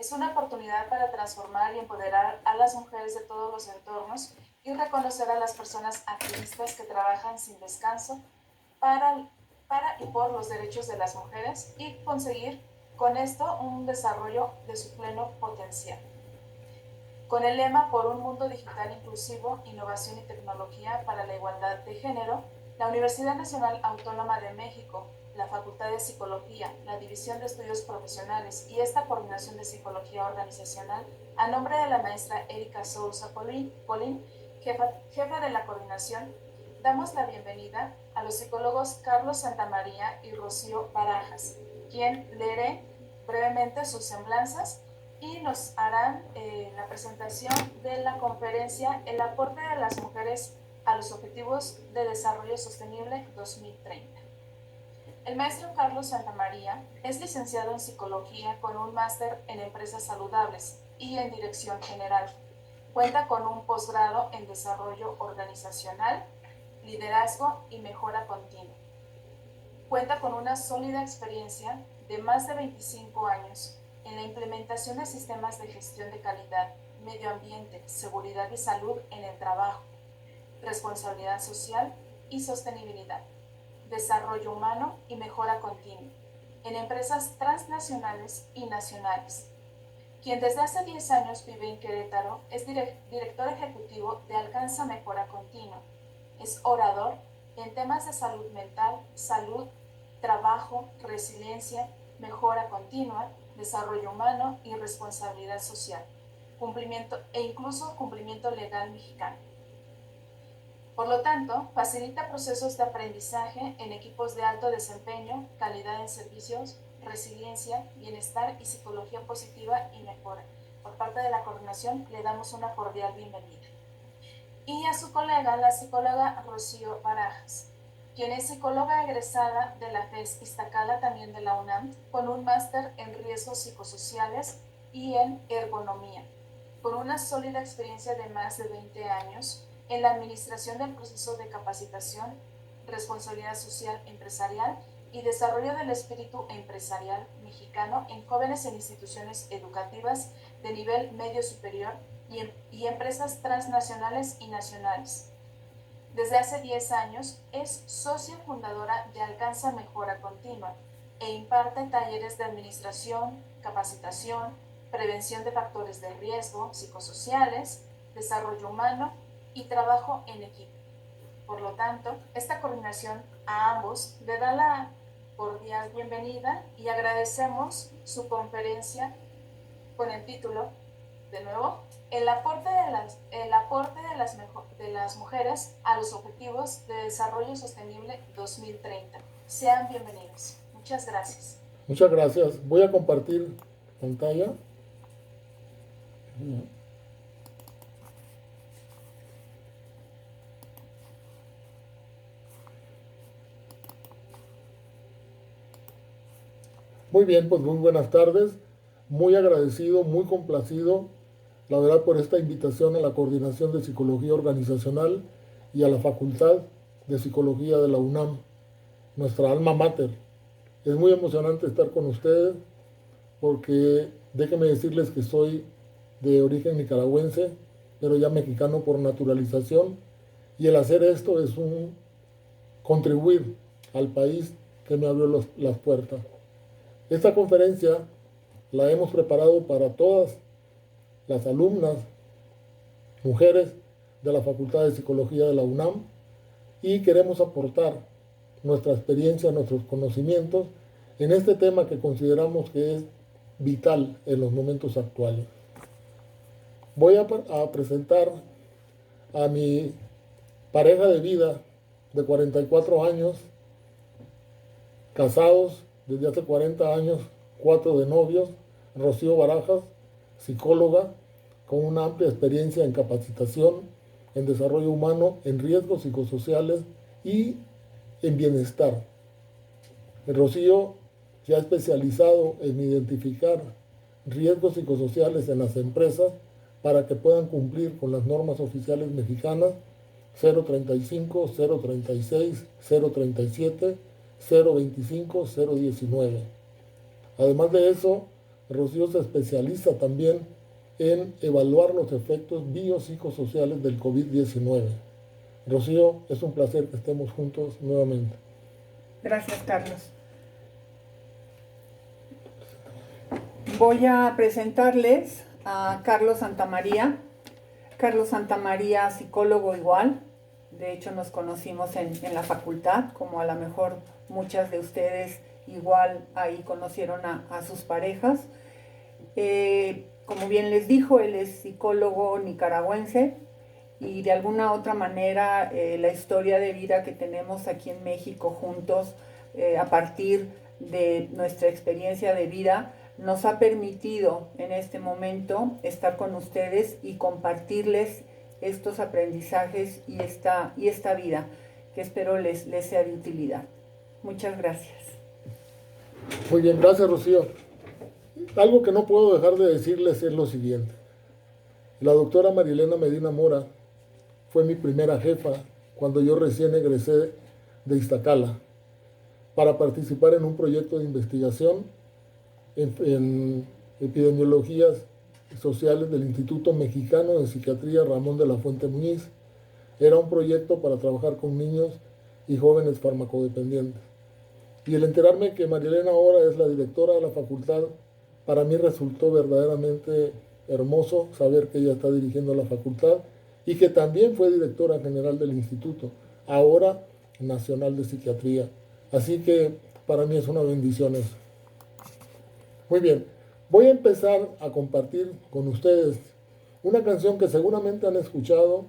Es una oportunidad para transformar y empoderar a las mujeres de todos los entornos y reconocer a las personas activistas que trabajan sin descanso para y por los derechos de las mujeres y conseguir con esto un desarrollo de su pleno potencial. Con el lema Por un mundo digital inclusivo, innovación y tecnología para la igualdad de género, la Universidad Nacional Autónoma de México, la Facultad de Psicología, la División de Estudios Profesionales y esta Coordinación de Psicología Organizacional, a nombre de la maestra Erika Sousa Polín, jefa de la coordinación, damos la bienvenida a los psicólogos Carlos Santamaría y Rocío Barajas, quien leeré brevemente sus semblanzas y nos harán la presentación de la conferencia El aporte de las mujeres a los Objetivos de Desarrollo Sostenible 2030. El maestro Carlos Santamaría es licenciado en Psicología con un máster en Empresas Saludables y en Dirección General. Cuenta con un posgrado en Desarrollo Organizacional, Liderazgo y Mejora Continua. Cuenta con una sólida experiencia de más de 25 años en la implementación de sistemas de gestión de calidad, medio ambiente, seguridad y salud en el trabajo, responsabilidad social y sostenibilidad, desarrollo humano y mejora continua, en empresas transnacionales y nacionales. Quien desde hace 10 años vive en Querétaro, es director ejecutivo de Alcanza Mejora Continua. Es orador en temas de salud mental, salud, trabajo, resiliencia, mejora continua, desarrollo humano y responsabilidad social, cumplimiento e incluso cumplimiento legal mexicano. Por lo tanto, facilita procesos de aprendizaje en equipos de alto desempeño, calidad en servicios, resiliencia, bienestar y psicología positiva y mejora. Por parte de la coordinación le damos una cordial bienvenida. Y a su colega, la psicóloga Rocío Barajas, quien es psicóloga egresada de la FES Iztacala, también de la UNAM, con un máster en riesgos psicosociales y en ergonomía, con una sólida experiencia de más de 20 años en la administración del proceso de capacitación, responsabilidad social empresarial y desarrollo del espíritu empresarial mexicano en jóvenes en instituciones educativas de nivel medio superior y empresas transnacionales y nacionales. Desde hace 10 años es socia fundadora de Alcanza Mejora Continua e imparte talleres de administración, capacitación, prevención de factores de riesgo psicosociales, desarrollo humano y trabajo en equipo. Por lo tanto, esta coordinación a ambos le da la cordial bienvenida y agradecemos su conferencia con el título, de nuevo, el aporte de las mujeres a los Objetivos de Desarrollo Sostenible 2030. Sean bienvenidos. Muchas gracias. Muchas gracias. Voy a compartir pantalla. Muy bien, pues muy buenas tardes. Muy agradecido, muy complacido, la verdad, por esta invitación a la Coordinación de Psicología Organizacional y a la Facultad de Psicología de la UNAM, nuestra alma mater. Es muy emocionante estar con ustedes porque déjenme decirles que soy de origen nicaragüense, pero ya mexicano por naturalización, y el hacer esto es un contribuir al país que me abrió las puertas. Esta conferencia la hemos preparado para todas las alumnas, mujeres de la Facultad de Psicología de la UNAM, y queremos aportar nuestra experiencia, nuestros conocimientos en este tema que consideramos que es vital en los momentos actuales. Voy a presentar a mi pareja de vida de 44 años, casados desde hace 40 años, 4 de novios, Rocío Barajas, psicóloga con una amplia experiencia en capacitación, en desarrollo humano, en riesgos psicosociales y en bienestar. Rocío se ha especializado en identificar riesgos psicosociales en las empresas para que puedan cumplir con las normas oficiales mexicanas 035, 036, 037, 025, 019. Además de eso, Rocío se especializa también en evaluar los efectos biopsicosociales del COVID-19. Rocío, es un placer que estemos juntos nuevamente. Gracias, Carlos. Voy a presentarles a Carlos Santamaría. Carlos Santamaría, psicólogo igual. De hecho, nos conocimos en la facultad, como a lo mejor muchas de ustedes igual ahí conocieron a sus parejas. Como bien les dijo, él es psicólogo nicaragüense y de alguna otra manera la historia de vida que tenemos aquí en México juntos a partir de nuestra experiencia de vida nos ha permitido en este momento estar con ustedes y compartirles estos aprendizajes y esta vida que espero les sea de utilidad. Muchas gracias. Muy bien, gracias, Rocío. Algo que no puedo dejar de decirles es lo siguiente. La doctora Marilena Medina Mora fue mi primera jefa cuando yo recién egresé de Iztacala para participar en un proyecto de investigación en epidemiologías sociales del Instituto Mexicano de Psiquiatría Ramón de la Fuente Muñiz. Era un proyecto para trabajar con niños y jóvenes farmacodependientes. Y el enterarme que Marilena ahora es la directora de la facultad, para mí resultó verdaderamente hermoso saber que ella está dirigiendo la facultad y que también fue directora general del instituto, ahora nacional de psiquiatría. Así que para mí es una bendición eso. Muy bien, voy a empezar a compartir con ustedes una canción que seguramente han escuchado,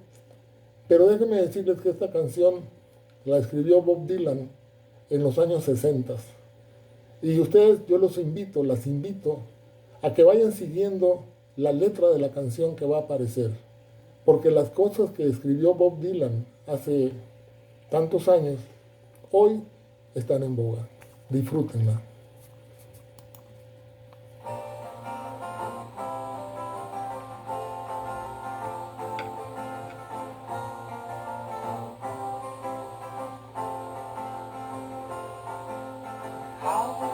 pero déjenme decirles que esta canción la escribió Bob Dylan en los años 60. Y ustedes, yo las invito a que vayan siguiendo la letra de la canción que va a aparecer, porque las cosas que escribió Bob Dylan hace tantos años, hoy están en boga. Disfrútenla. How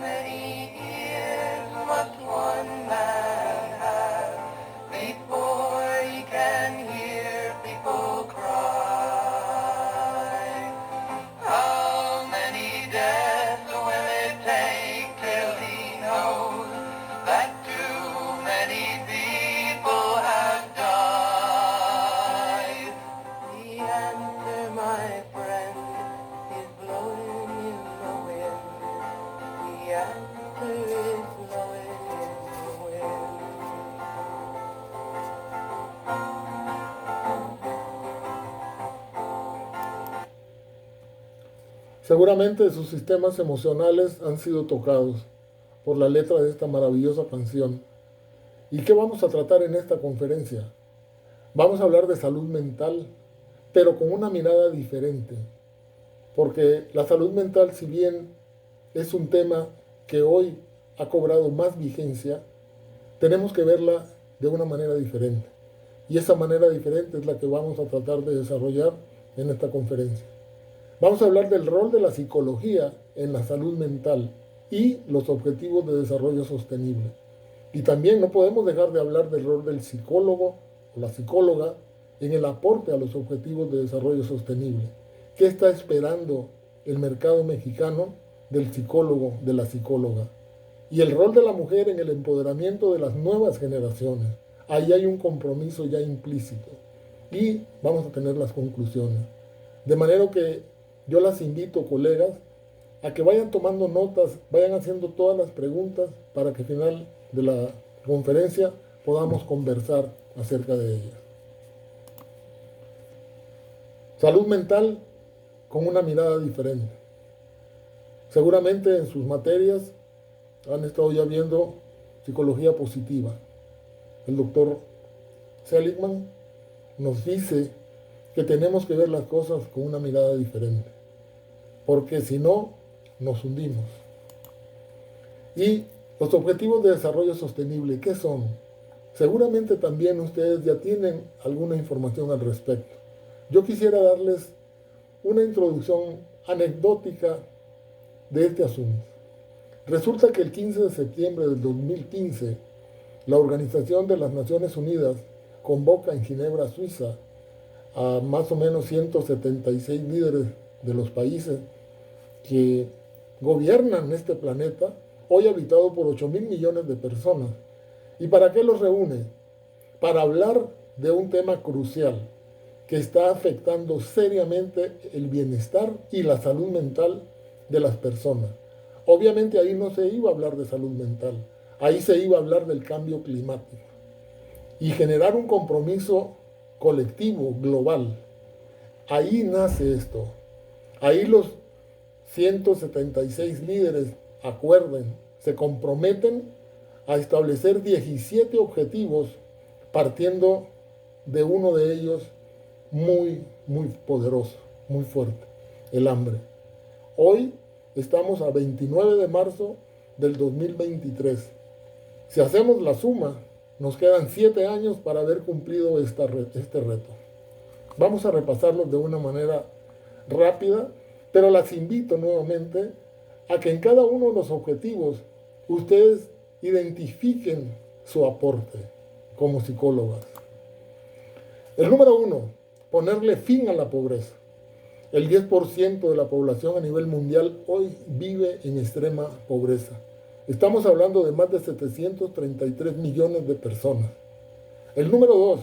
many Seguramente sus sistemas emocionales han sido tocados por la letra de esta maravillosa canción. ¿Y qué vamos a tratar en esta conferencia? Vamos a hablar de salud mental, pero con una mirada diferente. Porque la salud mental, si bien es un tema que hoy ha cobrado más vigencia, tenemos que verla de una manera diferente. Y esa manera diferente es la que vamos a tratar de desarrollar en esta conferencia. Vamos a hablar del rol de la psicología en la salud mental y los objetivos de desarrollo sostenible. Y también no podemos dejar de hablar del rol del psicólogo o la psicóloga en el aporte a los objetivos de desarrollo sostenible. ¿Qué está esperando el mercado mexicano del psicólogo, de la psicóloga? Y el rol de la mujer en el empoderamiento de las nuevas generaciones. Ahí hay un compromiso ya implícito. Y vamos a tener las conclusiones. De manera que yo las invito, colegas, a que vayan tomando notas, vayan haciendo todas las preguntas para que al final de la conferencia podamos conversar acerca de ellas. Salud mental con una mirada diferente. Seguramente en sus materias han estado ya viendo psicología positiva. El doctor Seligman nos dice que tenemos que ver las cosas con una mirada diferente, porque si no, nos hundimos. Y los objetivos de desarrollo sostenible, ¿qué son? Seguramente también ustedes ya tienen alguna información al respecto. Yo quisiera darles una introducción anecdótica de este asunto. Resulta que el 15 de septiembre del 2015, la Organización de las Naciones Unidas convoca en Ginebra, Suiza, a más o menos 176 líderes de los países que gobiernan este planeta, hoy habitado por 8.000 millones de personas. ¿Y para qué los reúne? Para hablar de un tema crucial que está afectando seriamente el bienestar y la salud mental de las personas. Obviamente ahí no se iba a hablar de salud mental, ahí se iba a hablar del cambio climático y generar un compromiso colectivo, global. Ahí nace esto. Ahí los 176 líderes acuerden, se comprometen a establecer 17 objetivos partiendo de uno de ellos muy poderoso, muy fuerte, el hambre. Hoy estamos a 29 de marzo del 2023. Si hacemos la suma, nos quedan 7 años para haber cumplido este reto. Vamos a repasarlos de una manera rápida, pero las invito nuevamente a que en cada uno de los objetivos ustedes identifiquen su aporte como psicólogas. El número 1, ponerle fin a la pobreza. El 10% de la población a nivel mundial hoy vive en extrema pobreza. Estamos hablando de más de 733 millones de personas. El número 2,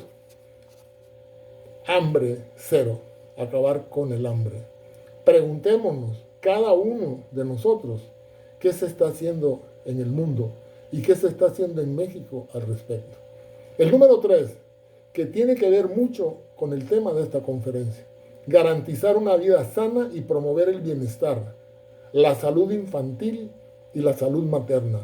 hambre cero, acabar con el hambre. Preguntémonos, cada uno de nosotros, qué se está haciendo en el mundo y qué se está haciendo en México al respecto. El número 3, que tiene que ver mucho con el tema de esta conferencia, garantizar una vida sana y promover el bienestar, la salud infantil y la salud materna.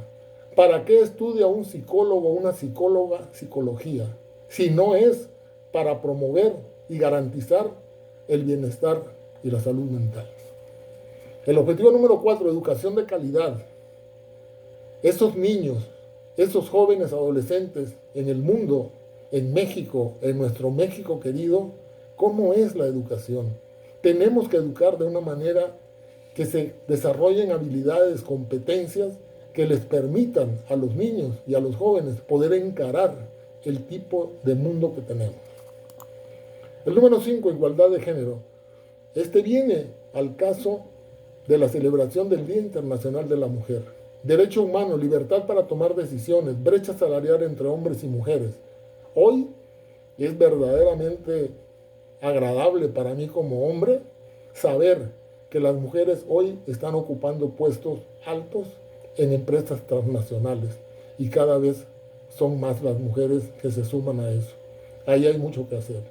¿Para qué estudia un psicólogo o una psicóloga psicología? Si no es para promover y garantizar el bienestar y la salud mental. El objetivo número 4, educación de calidad. Esos niños, esos jóvenes adolescentes en el mundo, en México, en nuestro México querido, ¿cómo es la educación? Tenemos que educar de una manera que se desarrollen habilidades, competencias que les permitan a los niños y a los jóvenes poder encarar el tipo de mundo que tenemos. El número 5, igualdad de género. Este viene al caso de la celebración del Día Internacional de la Mujer. Derecho humano, libertad para tomar decisiones, brecha salarial entre hombres y mujeres. Hoy es verdaderamente agradable para mí como hombre saber que las mujeres hoy están ocupando puestos altos en empresas transnacionales y cada vez son más las mujeres que se suman a eso. Ahí hay mucho que hacer.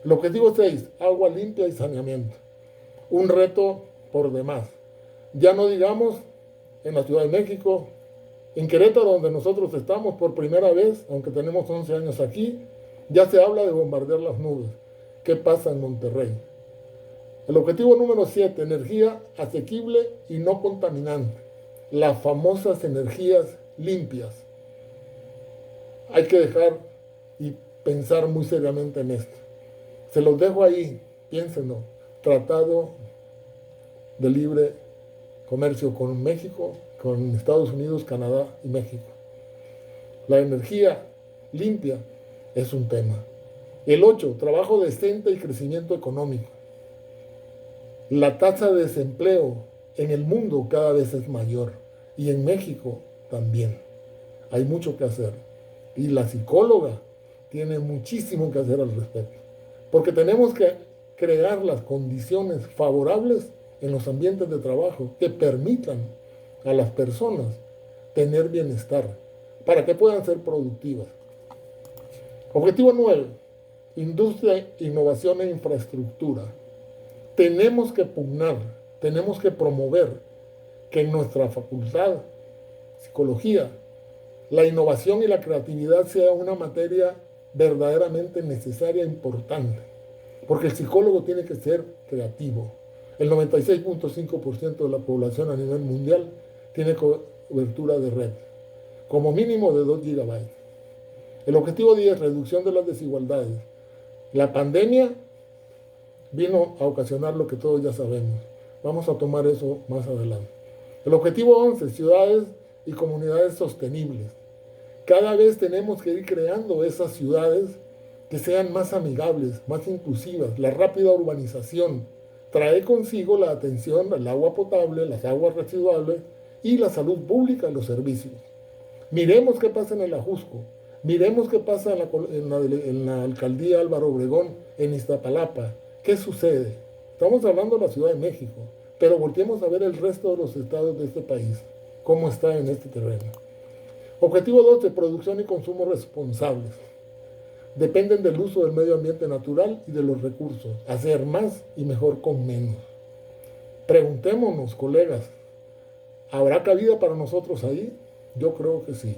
El objetivo 6, agua limpia y saneamiento. Un reto por demás. Ya no digamos en la Ciudad de México, en Querétaro, donde nosotros estamos por primera vez, aunque tenemos 11 años aquí, ya se habla de bombardear las nubes. ¿Qué pasa en Monterrey? El objetivo número 7, energía asequible y no contaminante. Las famosas energías limpias. Hay que dejar y pensar muy seriamente en esto. Se los dejo ahí, piénsenlo. Tratado de libre comercio con México, con Estados Unidos, Canadá y México. La energía limpia es un tema. El 8, trabajo decente y crecimiento económico. La tasa de desempleo en el mundo cada vez es mayor y en México también. Hay mucho que hacer. Y la psicóloga tiene muchísimo que hacer al respecto. Porque tenemos que crear las condiciones favorables en los ambientes de trabajo que permitan a las personas tener bienestar para que puedan ser productivas. Objetivo 9, industria, innovación e infraestructura. Tenemos que pugnar, tenemos que promover que en nuestra facultad, psicología, la innovación y la creatividad sea una materia verdaderamente necesaria e importante, porque el psicólogo tiene que ser creativo. El 96.5% de la población a nivel mundial tiene cobertura de red, como mínimo de 2 gigabytes. El objetivo 10, reducción de las desigualdades. La pandemia vino a ocasionar lo que todos ya sabemos. Vamos a tomar eso más adelante. El objetivo 11, ciudades y comunidades sostenibles. Cada vez tenemos que ir creando esas ciudades que sean más amigables, más inclusivas. La rápida urbanización trae consigo la atención al agua potable, las aguas residuales y la salud pública y los servicios. Miremos qué pasa en el Ajusco, miremos qué pasa en la alcaldía Álvaro Obregón, en Iztapalapa. ¿Qué sucede? Estamos hablando de la Ciudad de México, pero volteemos a ver el resto de los estados de este país, cómo está en este terreno. Objetivo 12, producción y consumo responsables. Dependen del uso del medio ambiente natural y de los recursos. Hacer más y mejor con menos. Preguntémonos, colegas, ¿habrá cabida para nosotros ahí? Yo creo que sí.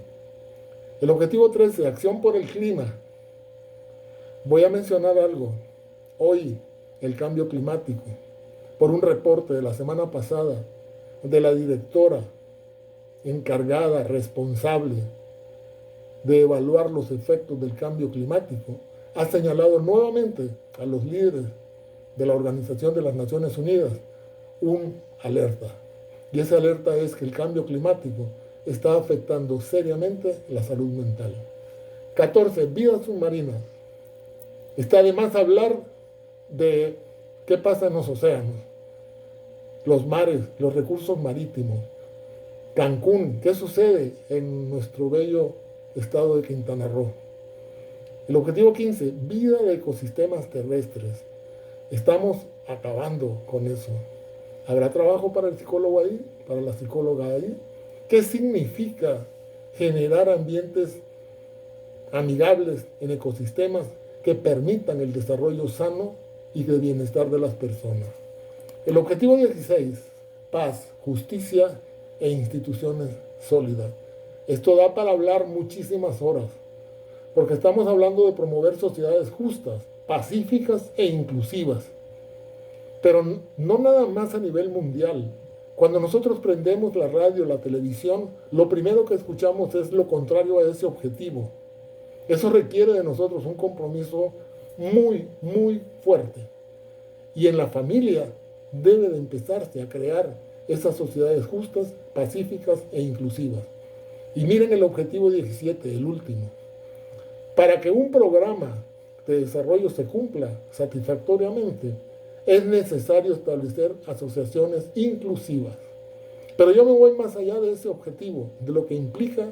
El objetivo 13, acción por el clima. Voy a mencionar algo. Hoy, el cambio climático, por un reporte de la semana pasada de la directora encargada, responsable de evaluar los efectos del cambio climático, ha señalado nuevamente a los líderes de la Organización de las Naciones Unidas un alerta. Y esa alerta es que el cambio climático está afectando seriamente la salud mental. 14, vidas submarinas. Está de más hablar de qué pasa en los océanos, los mares, los recursos marítimos. Cancún, ¿qué sucede en nuestro bello estado de Quintana Roo? El objetivo 15, vida de ecosistemas terrestres. Estamos acabando con eso. ¿Habrá trabajo para el psicólogo ahí? ¿Para la psicóloga ahí? ¿Qué significa generar ambientes amigables en ecosistemas que permitan el desarrollo sano y de bienestar de las personas? El objetivo 16, paz, justicia e instituciones sólidas. Esto da para hablar muchísimas horas, porque estamos hablando de promover sociedades justas, pacíficas e inclusivas, pero no nada más a nivel mundial. Cuando nosotros prendemos la radio, la televisión, lo primero que escuchamos es lo contrario a ese objetivo. Eso requiere de nosotros un compromiso muy, muy fuerte. Y en la familia debe de empezarse a crear esas sociedades justas, pacíficas e inclusivas. Y miren el objetivo 17, el último. Para que un programa de desarrollo se cumpla satisfactoriamente, es necesario establecer asociaciones inclusivas. Pero yo me voy más allá de ese objetivo, de lo que implica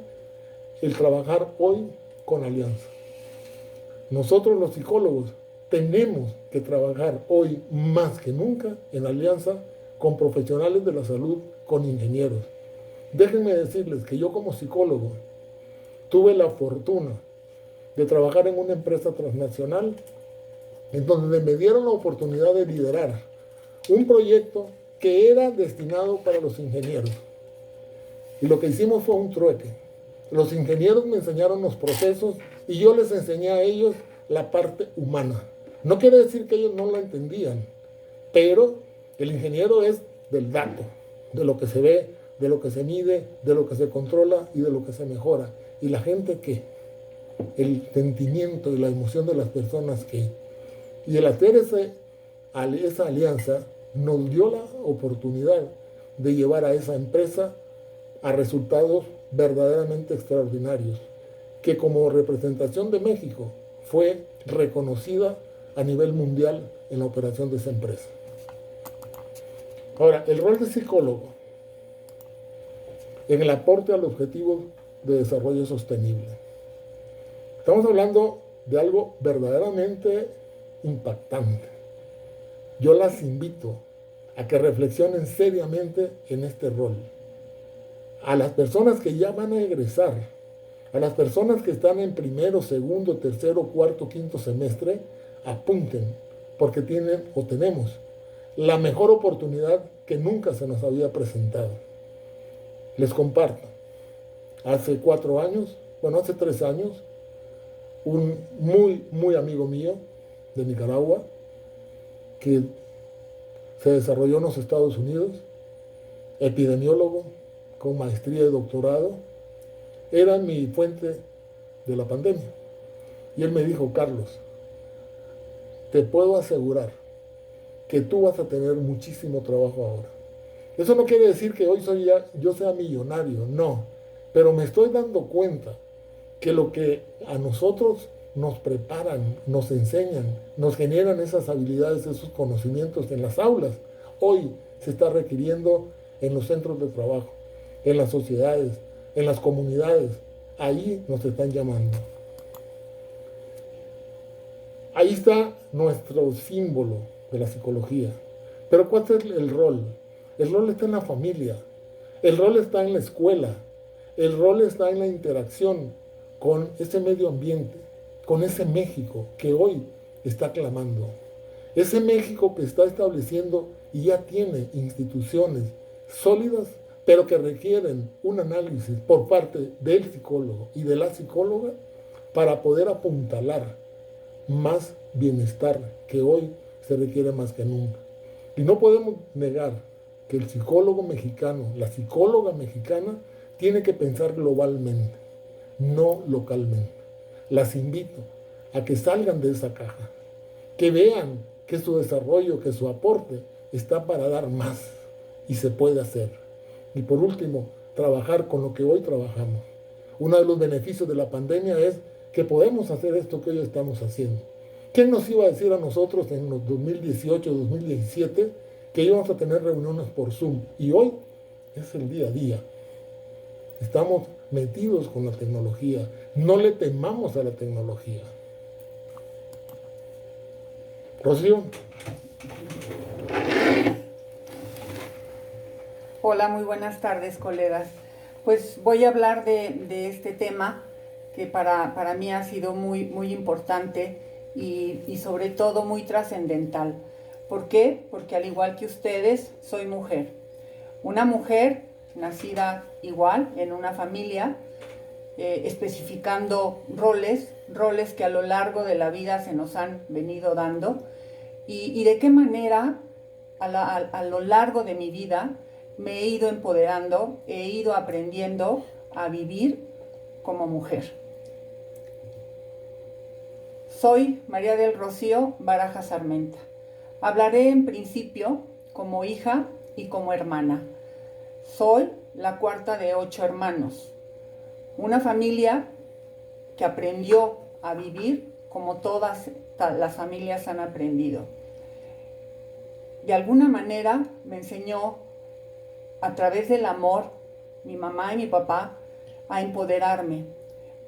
el trabajar hoy con alianza. Nosotros los psicólogos tenemos que trabajar hoy más que nunca en alianza con profesionales de la salud, con ingenieros. Déjenme decirles que yo como psicólogo tuve la fortuna de trabajar en una empresa transnacional en donde me dieron la oportunidad de liderar un proyecto que era destinado para los ingenieros. Y lo que hicimos fue un trueque. Los ingenieros me enseñaron los procesos y yo les enseñé a ellos la parte humana. No quiere decir que ellos no lo entendían, pero el ingeniero es del dato, de lo que se ve, de lo que se mide, de lo que se controla y de lo que se mejora. ¿Y la gente qué? El sentimiento y la emoción de las personas qué. Y el hacer esa alianza nos dio la oportunidad de llevar a esa empresa a resultados verdaderamente extraordinarios, que como representación de México fue reconocida a nivel mundial en la operación de esa empresa. Ahora, el rol de psicólogo en el aporte al objetivo de desarrollo sostenible. Estamos hablando de algo verdaderamente impactante. Yo las invito a que reflexionen seriamente en este rol. A las personas que ya van a egresar, a las personas que están en primero, segundo, tercero, cuarto, quinto semestre, apunten, porque tienen o tenemos la mejor oportunidad que nunca se nos había presentado. Les comparto. Hace 4 años, hace 3 años, un muy amigo mío de Nicaragua, que se desarrolló en los Estados Unidos, epidemiólogo, con maestría y doctorado, era mi fuente de la pandemia. Y él me dijo: Carlos, te puedo asegurar que tú vas a tener muchísimo trabajo ahora. Eso no quiere decir que hoy yo sea millonario, no. Pero me estoy dando cuenta que lo que a nosotros nos preparan, nos enseñan, nos generan esas habilidades, esos conocimientos en las aulas, hoy se está requiriendo en los centros de trabajo, en las sociedades, en las comunidades. Ahí nos están llamando. Ahí está nuestro símbolo de la psicología. Pero ¿cuál es el rol? El rol está en la familia, el rol está en la escuela, el rol está en la interacción con ese medio ambiente, con ese México que hoy está clamando. Ese México que está estableciendo y ya tiene instituciones sólidas, pero que requieren un análisis por parte del psicólogo y de la psicóloga para poder apuntalar más bienestar que hoy se requiere más que nunca. Y no podemos negar que el psicólogo mexicano, la psicóloga mexicana, tiene que pensar globalmente, no localmente. Las invito a que salgan de esa caja, que vean que su desarrollo, que su aporte está para dar más y se puede hacer. Y por último, trabajar con lo que hoy trabajamos. Uno de los beneficios de la pandemia es que podemos hacer esto que hoy estamos haciendo. ¿Quién nos iba a decir a nosotros en los 2018, 2017 que íbamos a tener reuniones por Zoom? Y hoy es el día a día. Estamos metidos con la tecnología. No le temamos a la tecnología. Rocío. Hola, muy buenas tardes, colegas. Pues voy a hablar de este tema que para mí ha sido muy importante y sobre todo muy trascendental. ¿Por qué? Porque al igual que ustedes, soy mujer. Una mujer nacida igual en una familia, especificando roles que a lo largo de la vida se nos han venido dando y de qué manera a lo largo de mi vida me he ido empoderando, he ido aprendiendo a vivir como mujer. Soy María del Rocío Barajas Armenta. Hablaré en principio como hija y como hermana. Soy la cuarta de 8 hermanos. Una familia que aprendió a vivir como todas las familias han aprendido. De alguna manera me enseñó a través del amor, mi mamá y mi papá, a empoderarme.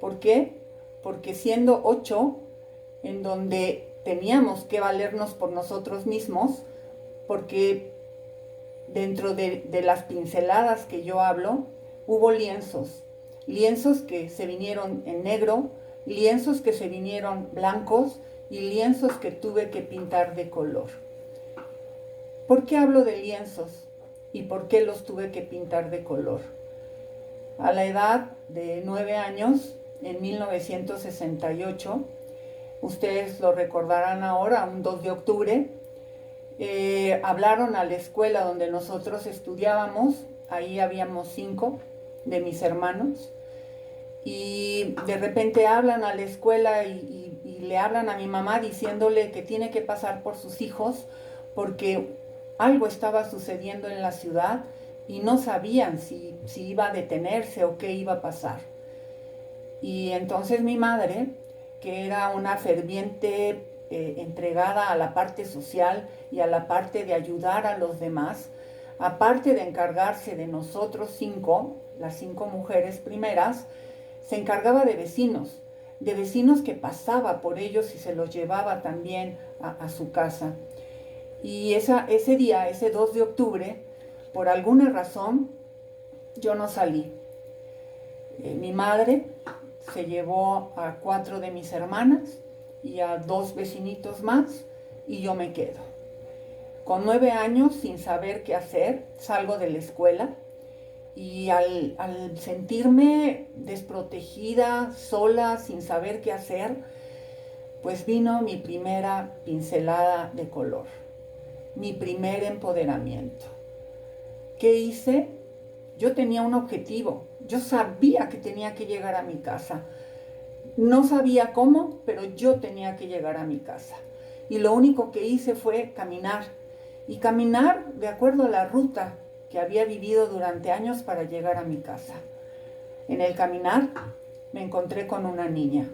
¿Por qué? Porque siendo 8, en donde teníamos que valernos por nosotros mismos, porque dentro de las pinceladas que yo hablo, hubo lienzos que se vinieron en negro, lienzos que se vinieron blancos y lienzos que tuve que pintar de color. ¿Por qué hablo de lienzos y por qué los tuve que pintar de color? A la edad de 9 años, en 1968, ustedes lo recordarán ahora, un 2 de octubre, hablaron a la escuela donde nosotros estudiábamos, ahí habíamos 5 de mis hermanos, y de repente hablan a la escuela y le hablan a mi mamá diciéndole que tiene que pasar por sus hijos porque algo estaba sucediendo en la ciudad y no sabían si iba a detenerse o qué iba a pasar. Y entonces mi madre, que era una ferviente entregada a la parte social y a la parte de ayudar a los demás, aparte de encargarse de nosotros 5, las 5 mujeres primeras, se encargaba de vecinos que pasaba por ellos y se los llevaba también a su casa. Y ese día, ese 2 de octubre, por alguna razón, yo no salí. Mi madre se llevó a 4 de mis hermanas y a 2 vecinitos más y yo me quedo. Con 9 años, sin saber qué hacer, salgo de la escuela y al sentirme desprotegida, sola, sin saber qué hacer, pues vino mi primera pincelada de color, mi primer empoderamiento. ¿Qué hice? Yo tenía un objetivo, yo sabía que tenía que llegar a mi casa. No sabía cómo, pero yo tenía que llegar a mi casa. Y lo único que hice fue caminar. Y caminar de acuerdo a la ruta que había vivido durante años para llegar a mi casa. En el caminar me encontré con una niña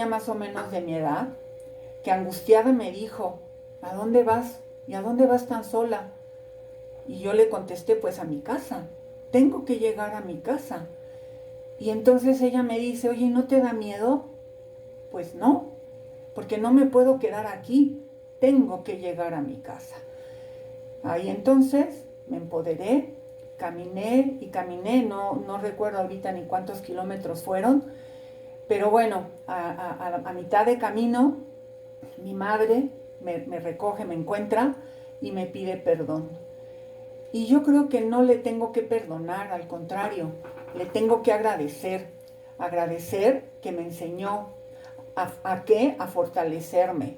más o menos de mi edad, que angustiada me dijo, ¿a dónde vas? ¿Y a dónde vas tan sola? Y yo le contesté, pues a mi casa, tengo que llegar a mi casa. Y entonces ella me dice, oye, ¿no te da miedo? Pues no, porque no me puedo quedar aquí, tengo que llegar a mi casa. Ahí entonces me empoderé, caminé y caminé, no recuerdo ahorita ni cuántos kilómetros fueron, pero bueno, a mitad de camino, mi madre me recoge, me encuentra y me pide perdón. Y yo creo que no le tengo que perdonar, al contrario, le tengo que agradecer que me enseñó a fortalecerme,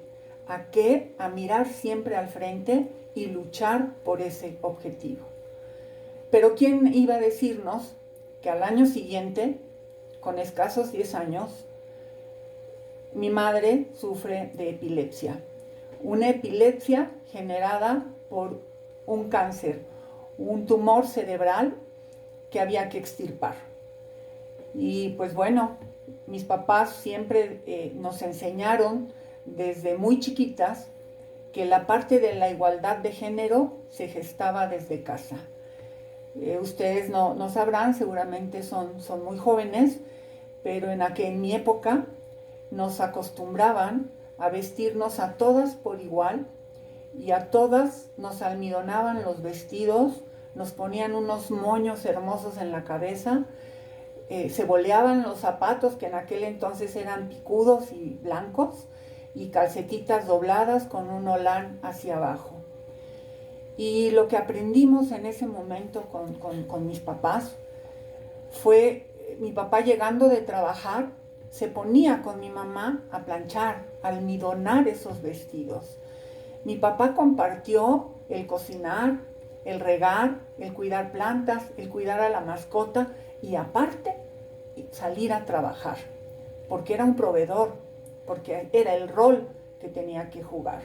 a mirar siempre al frente y luchar por ese objetivo. Pero ¿quién iba a decirnos que al año siguiente, con escasos 10 años, mi madre sufre de epilepsia? Una epilepsia generada por un cáncer, un tumor cerebral que había que extirpar. Y pues bueno, mis papás siempre nos enseñaron desde muy chiquitas que la parte de la igualdad de género se gestaba desde casa. Ustedes no sabrán, seguramente son muy jóvenes, pero en mi época nos acostumbraban a vestirnos a todas por igual y a todas nos almidonaban los vestidos, nos ponían unos moños hermosos en la cabeza, se boleaban los zapatos que en aquel entonces eran picudos y blancos y calcetitas dobladas con un holán hacia abajo. Y lo que aprendimos en ese momento con mis papás fue, mi papá llegando de trabajar, se ponía con mi mamá a planchar, a almidonar esos vestidos. Mi papá compartió el cocinar, el regar, el cuidar plantas, el cuidar a la mascota y aparte salir a trabajar, porque era un proveedor, porque era el rol que tenía que jugar.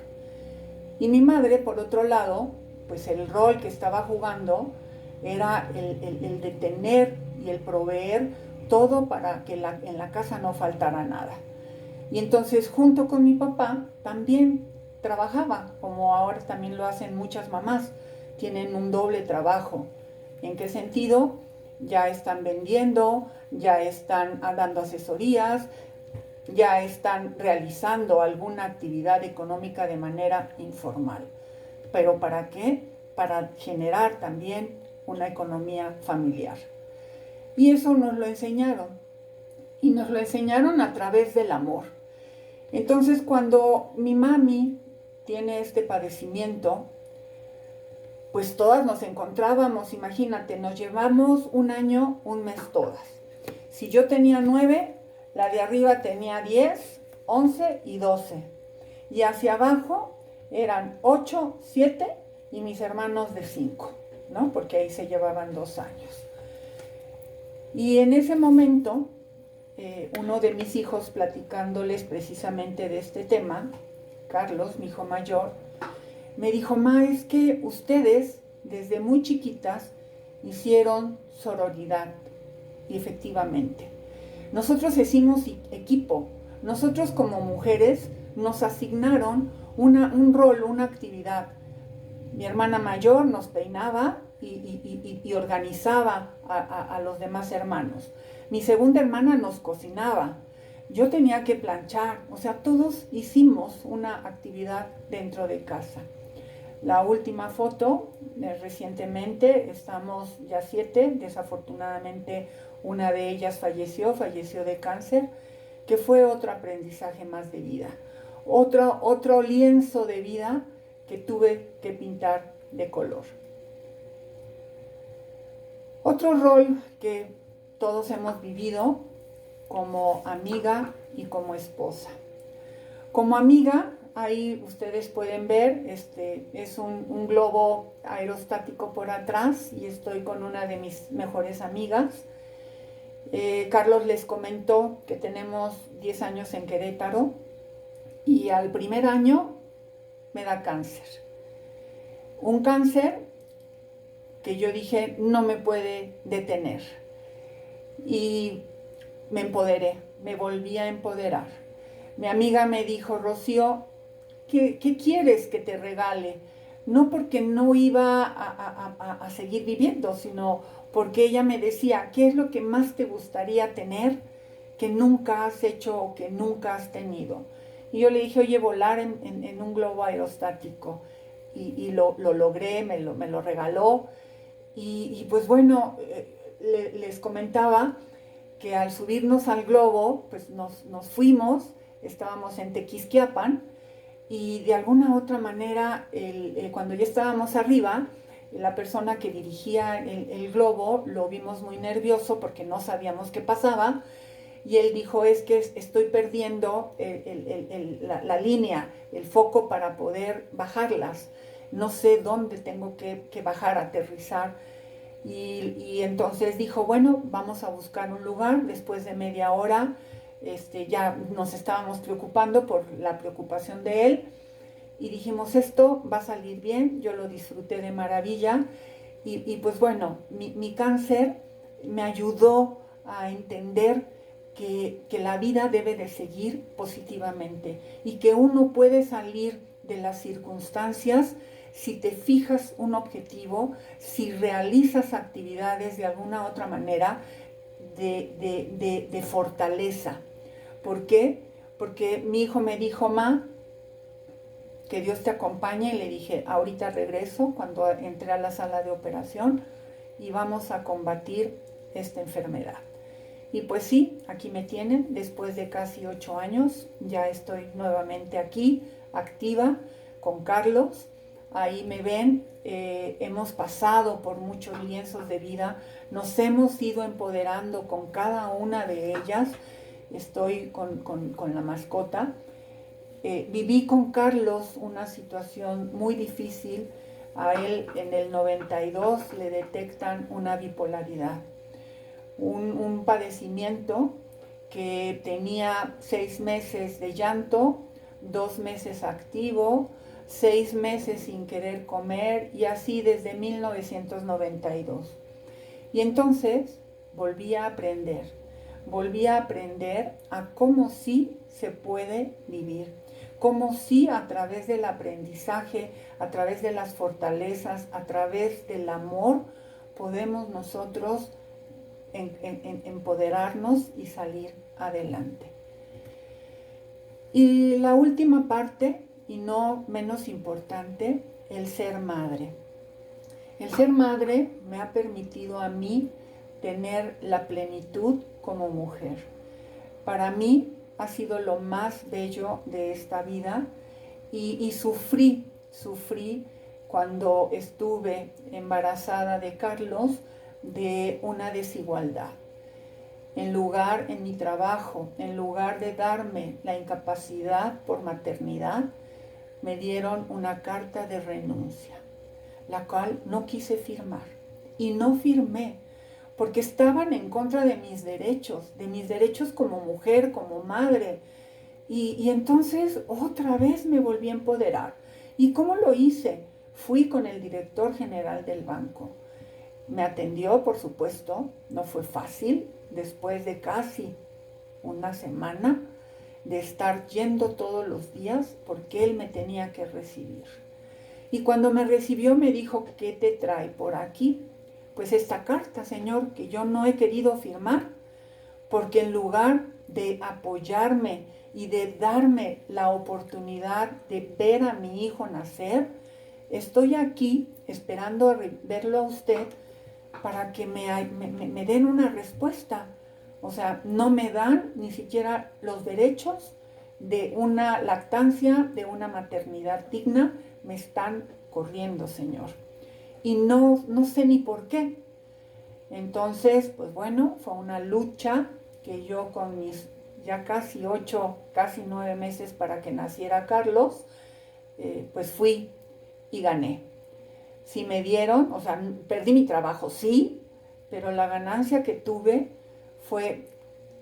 Y mi madre, por otro lado, pues el rol que estaba jugando era el de tener y el proveer todo para que en la casa no faltara nada. Y entonces junto con mi papá también trabajaba, como ahora también lo hacen muchas mamás, tienen un doble trabajo. ¿En qué sentido? Ya están vendiendo, ya están dando asesorías, ya están realizando alguna actividad económica de manera informal. ¿Pero para qué? Para generar también una economía familiar. Y eso nos lo enseñaron. Y nos lo enseñaron a través del amor. Entonces, cuando mi mami tiene este padecimiento, pues todas nos encontrábamos, imagínate, nos llevamos un año, un mes todas. Si yo tenía 9, la de arriba tenía 10, 11 y 12. Y hacia abajo eran 8, 7 y mis hermanos de 5, ¿no? Porque ahí se llevaban 2 años. Y en ese momento, uno de mis hijos, platicándoles precisamente de este tema, Carlos, mi hijo mayor, me dijo: ma, es que ustedes desde muy chiquitas hicieron sororidad. Y efectivamente, nosotros hicimos equipo. Nosotros como mujeres nos asignaron un rol, una actividad. Mi hermana mayor nos peinaba y organizaba a los demás hermanos. Mi segunda hermana nos cocinaba. Yo tenía que planchar. O sea, todos hicimos una actividad dentro de casa. La última foto, recientemente, estamos ya 7, desafortunadamente una de ellas falleció de cáncer, que fue otro aprendizaje más de vida, otro lienzo de vida que tuve que pintar de color. Otro rol que todos hemos vivido como amiga y como esposa. Como amiga, ahí ustedes pueden ver, es un globo aerostático por atrás y estoy con una de mis mejores amigas. Carlos les comentó que tenemos 10 años en Querétaro y al primer año me da cáncer. Un cáncer que yo dije no me puede detener. Y me empoderé, me volví a empoderar. Mi amiga me dijo: Rocío, ¿qué quieres que te regale? No porque no iba a seguir viviendo, sino porque ella me decía: ¿qué es lo que más te gustaría tener que nunca has hecho o que nunca has tenido? Y yo le dije: oye, volar en un globo aerostático. Y lo logré, me lo regaló. Y pues bueno, les comentaba que al subirnos al globo, pues nos fuimos, estábamos en Tequisquiapan, y de alguna otra manera, cuando ya estábamos arriba, la persona que dirigía el globo lo vimos muy nervioso porque no sabíamos qué pasaba, y él dijo: es que estoy perdiendo la línea, el foco para poder bajarlas. No sé dónde tengo que bajar, aterrizar. Y entonces dijo: bueno, vamos a buscar un lugar. Después de media hora, ya nos estábamos preocupando por la preocupación de él. Y dijimos: esto va a salir bien. Yo lo disfruté de maravilla. Y pues bueno, mi cáncer me ayudó a entender que la vida debe de seguir positivamente y que uno puede salir de las circunstancias si te fijas un objetivo, si realizas actividades de alguna otra manera de fortaleza. ¿Por qué? Porque mi hijo me dijo: ma, que Dios te acompañe. Y le dije: ahorita regreso, cuando entré a la sala de operación, y vamos a combatir esta enfermedad. Y pues sí, aquí me tienen, después de casi 8 años, ya estoy nuevamente aquí, activa, con Carlos. Ahí me ven, hemos pasado por muchos lienzos de vida, nos hemos ido empoderando con cada una de ellas. Estoy con la mascota. Viví con Carlos una situación muy difícil. A él en el 92 le detectan una bipolaridad. Un padecimiento que tenía 6 meses de llanto, 2 meses activo, 6 meses sin querer comer, y así desde 1992. Y entonces volví a aprender a cómo sí se puede vivir, cómo sí a través del aprendizaje, a través de las fortalezas, a través del amor, podemos nosotros empoderarnos y salir adelante. Y la última parte, y no menos importante, el ser madre. El ser madre me ha permitido a mí tener la plenitud como mujer. Para mí ha sido lo más bello de esta vida, y sufrí cuando estuve embarazada de Carlos, de una desigualdad. En mi trabajo, en lugar de darme la incapacidad por maternidad, me dieron una carta de renuncia, la cual no quise firmar. Y no firmé, porque estaban en contra de mis derechos como mujer, como madre. Y entonces otra vez me volví a empoderar. ¿Y cómo lo hice? Fui con el director general del banco. Me atendió, por supuesto, no fue fácil, después de casi una semana de estar yendo todos los días porque él me tenía que recibir. Y cuando me recibió me dijo, ¿qué te trae por aquí? Pues esta carta, señor, que yo no he querido firmar, porque en lugar de apoyarme y de darme la oportunidad de ver a mi hijo nacer, estoy aquí esperando a verlo a usted para que me den una respuesta. O sea, no me dan ni siquiera los derechos de una lactancia, de una maternidad digna. Me están corriendo, señor. Y no sé ni por qué. Entonces, pues bueno, fue una lucha que yo con mis ya casi 8, casi 9 meses para que naciera Carlos, pues fui y gané. Si me dieron, o sea, perdí mi trabajo, sí, pero la ganancia que tuve fue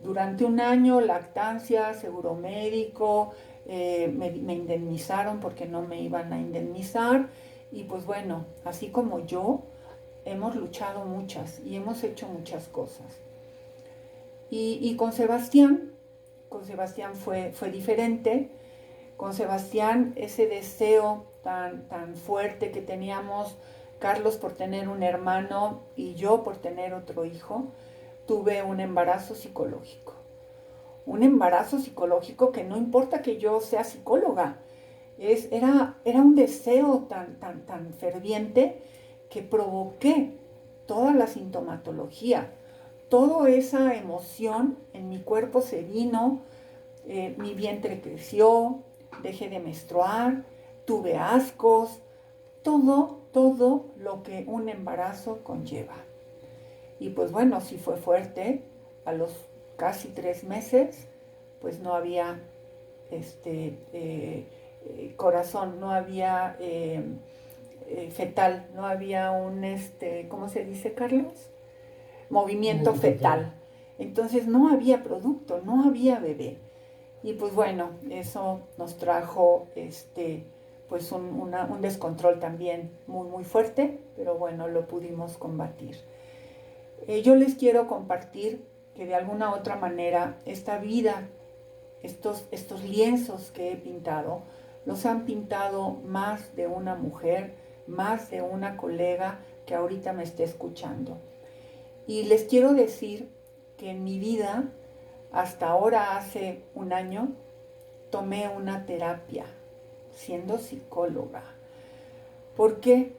durante un año lactancia, seguro médico, me indemnizaron porque no me iban a indemnizar. Y pues bueno, así como yo, hemos luchado muchas y hemos hecho muchas cosas. Y con Sebastián fue diferente. Con Sebastián, ese deseo tan fuerte que teníamos, Carlos por tener un hermano y yo por tener otro hijo, tuve un embarazo psicológico. Un embarazo psicológico que no importa que yo sea psicóloga, era un deseo tan ferviente que provoqué toda la sintomatología, toda esa emoción en mi cuerpo se vino, mi vientre creció, dejé de menstruar, tuve ascos, todo lo que un embarazo conlleva. Y pues bueno, sí fue fuerte. A los casi 3 meses, pues no había corazón, no había fetal, no había un, ¿cómo se dice, Carlos? Movimiento fetal. Entonces no había producto, no había bebé. Y pues bueno, eso nos trajo pues un descontrol también muy fuerte, pero bueno, lo pudimos combatir. Yo les quiero compartir que de alguna otra manera esta vida, estos lienzos que he pintado, los han pintado más de una mujer, más de una colega que ahorita me esté escuchando. Y les quiero decir que en mi vida, hasta ahora hace un año, tomé una terapia siendo psicóloga. ¿Por qué?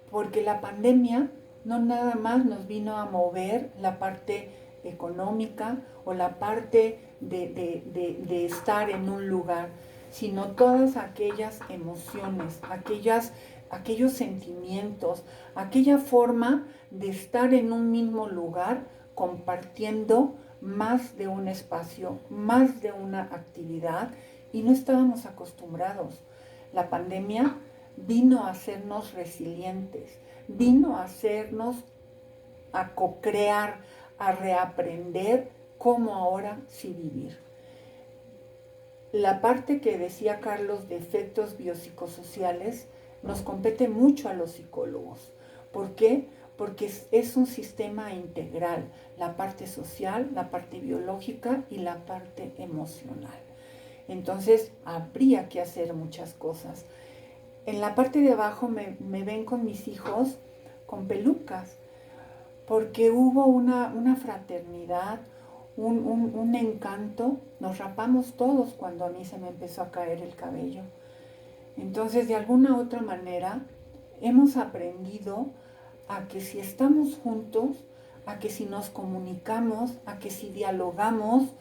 Porque la pandemia no nada más nos vino a mover la parte económica o la parte de estar en un lugar, sino todas aquellas emociones, aquellos sentimientos, aquella forma de estar en un mismo lugar compartiendo más de un espacio, más de una actividad, y no estábamos acostumbrados. La pandemia vino a hacernos resilientes, vino a hacernos a co-crear, a reaprender cómo ahora sí vivir. La parte que decía Carlos de efectos biopsicosociales nos compete mucho a los psicólogos. ¿Por qué? Porque es un sistema integral, la parte social, la parte biológica y la parte emocional. Entonces, habría que hacer muchas cosas. En la parte de abajo me ven con mis hijos con pelucas, porque hubo una fraternidad, un encanto. Nos rapamos todos cuando a mí se me empezó a caer el cabello. Entonces, de alguna otra manera, hemos aprendido a que si estamos juntos, a que si nos comunicamos, a que si dialogamos,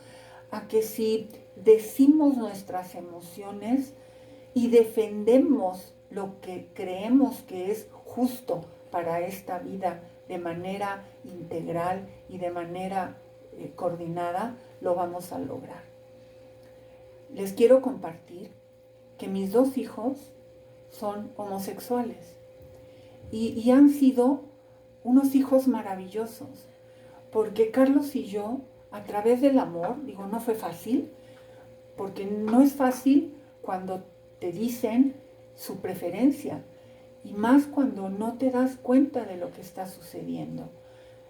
a que si decimos nuestras emociones y defendemos lo que creemos que es justo para esta vida de manera integral y de manera coordinada, lo vamos a lograr. Les quiero compartir que mis 2 hijos son homosexuales y han sido unos hijos maravillosos, porque Carlos y yo, a través del amor, digo, no fue fácil, porque no es fácil cuando te dicen su preferencia, y más cuando no te das cuenta de lo que está sucediendo.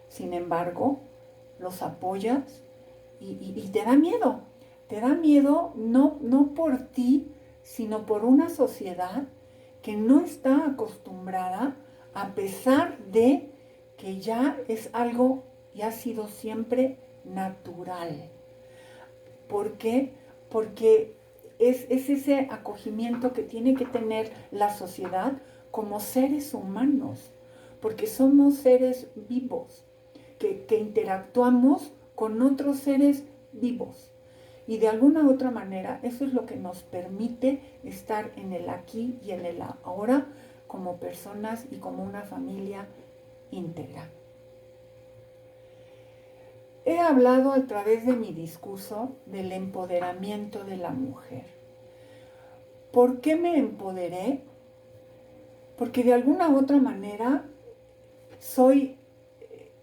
Sin embargo, los apoyas y te da miedo. Te da miedo no por ti, sino por una sociedad que no está acostumbrada, a pesar de que ya es algo y ha sido siempre natural. ¿Por qué? Porque es ese acogimiento que tiene que tener la sociedad como seres humanos, porque somos seres vivos, que interactuamos con otros seres vivos. Y de alguna u otra manera, eso es lo que nos permite estar en el aquí y en el ahora como personas y como una familia íntegra. He hablado a través de mi discurso del empoderamiento de la mujer. ¿Por qué me empoderé? Porque de alguna u otra manera soy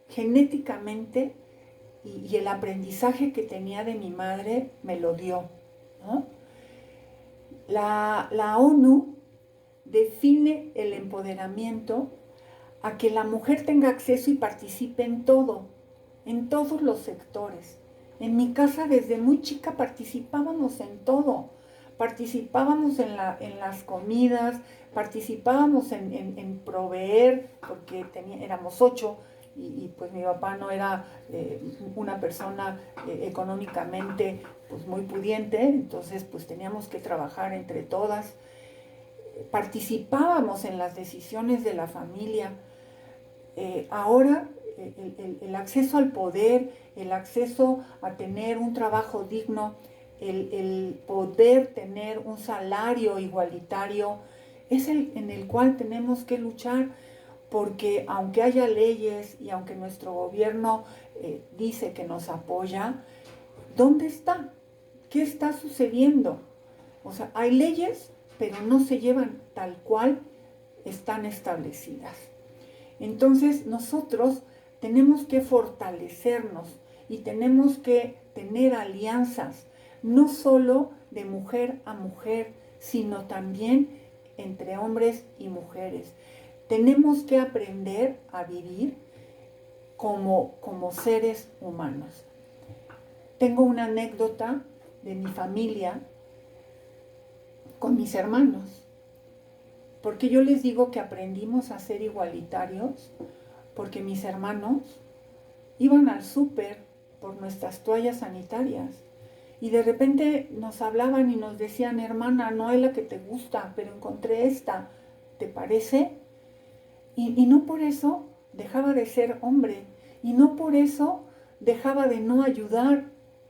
genéticamente, y el aprendizaje que tenía de mi madre me lo dio, ¿no? La ONU define el empoderamiento a que la mujer tenga acceso y participe en todo, en todos los sectores. En mi casa desde muy chica participábamos en todo. Participábamos en las comidas, participábamos en proveer, porque éramos 8, y pues mi papá no era una persona económicamente pues muy pudiente, entonces pues teníamos que trabajar entre todas. Participábamos en las decisiones de la familia. Ahora el acceso al poder, el acceso a tener un trabajo digno, el poder tener un salario igualitario, es en el cual tenemos que luchar, porque aunque haya leyes y aunque nuestro gobierno dice que nos apoya, ¿dónde está? ¿Qué está sucediendo? O sea, hay leyes, pero no se llevan tal cual están establecidas. Entonces nosotros tenemos que fortalecernos y tenemos que tener alianzas, no solo de mujer a mujer, sino también entre hombres y mujeres. Tenemos que aprender a vivir como seres humanos. Tengo una anécdota de mi familia con mis hermanos, porque yo les digo que aprendimos a ser igualitarios, porque mis hermanos iban al súper por nuestras toallas sanitarias y de repente nos hablaban y nos decían: hermana, no es la que te gusta, pero encontré esta, ¿te parece? Y no por eso dejaba de ser hombre, y no por eso dejaba de no ayudar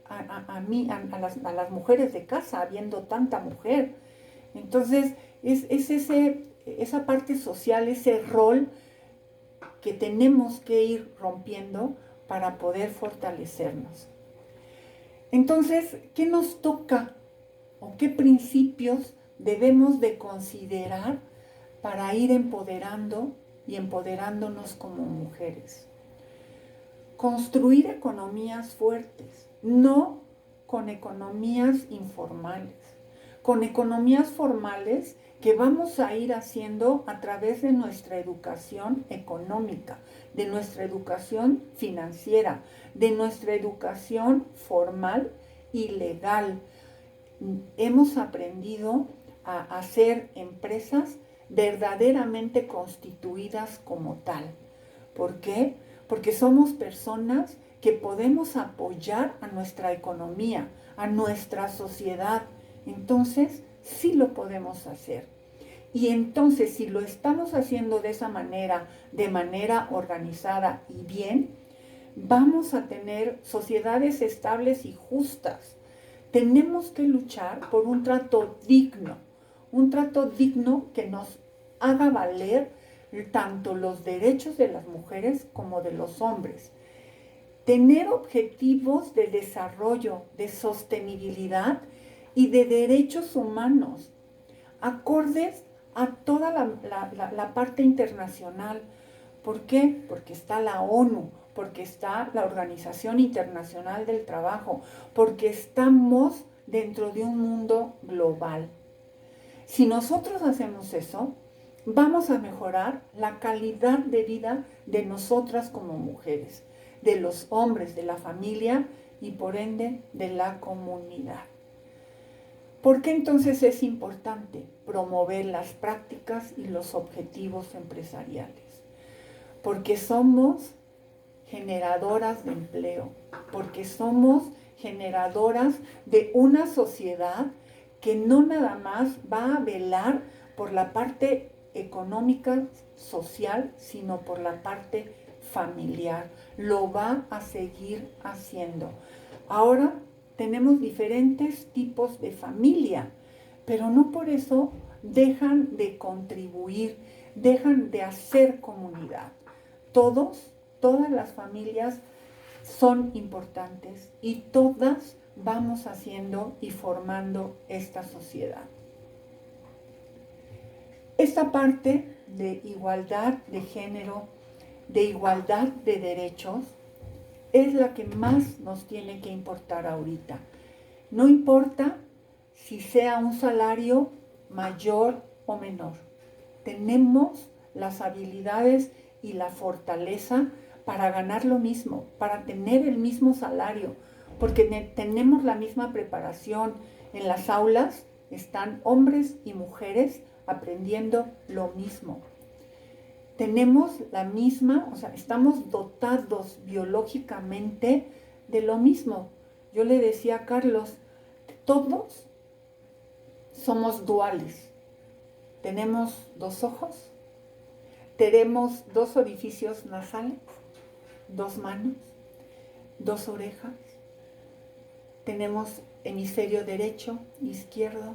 a las mujeres de casa, habiendo tanta mujer. Entonces es esa parte social, ese rol que tenemos que ir rompiendo para poder fortalecernos. Entonces, ¿qué nos toca o qué principios debemos de considerar para ir empoderando y empoderándonos como mujeres? Construir economías fuertes, no con economías informales, con economías formales que vamos a ir haciendo a través de nuestra educación económica, de nuestra educación financiera, de nuestra educación formal y legal. Hemos aprendido a hacer empresas verdaderamente constituidas como tal. ¿Por qué? Porque somos personas que podemos apoyar a nuestra economía, a nuestra sociedad. Entonces, sí lo podemos hacer. Y entonces, si lo estamos haciendo de esa manera, de manera organizada y bien, vamos a tener sociedades estables y justas. Tenemos que luchar por un trato digno, un trato digno que nos haga valer tanto los derechos de las mujeres como de los hombres. Tener objetivos de desarrollo, de sostenibilidad y de derechos humanos, acordes a toda la parte internacional. ¿Por qué? Porque está la ONU, porque está la Organización Internacional del Trabajo, porque estamos dentro de un mundo global. Si nosotros hacemos eso, vamos a mejorar la calidad de vida de nosotras como mujeres, de los hombres, de la familia y por ende de la comunidad. ¿Por qué entonces es importante promover las prácticas y los objetivos empresariales? Porque somos generadoras de empleo, porque somos generadoras de una sociedad que no nada más va a velar por la parte económica, social, sino por la parte familiar. Lo va a seguir haciendo. Ahora tenemos diferentes tipos de familia, pero no por eso dejan de contribuir, dejan de hacer comunidad. Todas las familias son importantes y todas vamos haciendo y formando esta sociedad. Esta parte de igualdad de género, de igualdad de derechos, es la que más nos tiene que importar ahorita. No importa si sea un salario mayor o menor. Tenemos las habilidades y la fortaleza para ganar lo mismo, para tener el mismo salario, porque tenemos la misma preparación. En las aulas están hombres y mujeres aprendiendo lo mismo. Tenemos la misma, estamos dotados biológicamente de lo mismo. Yo le decía a Carlos, todos somos duales. Tenemos 2 ojos, tenemos 2 orificios nasales, 2 manos, 2 orejas, tenemos hemisferio derecho, izquierdo.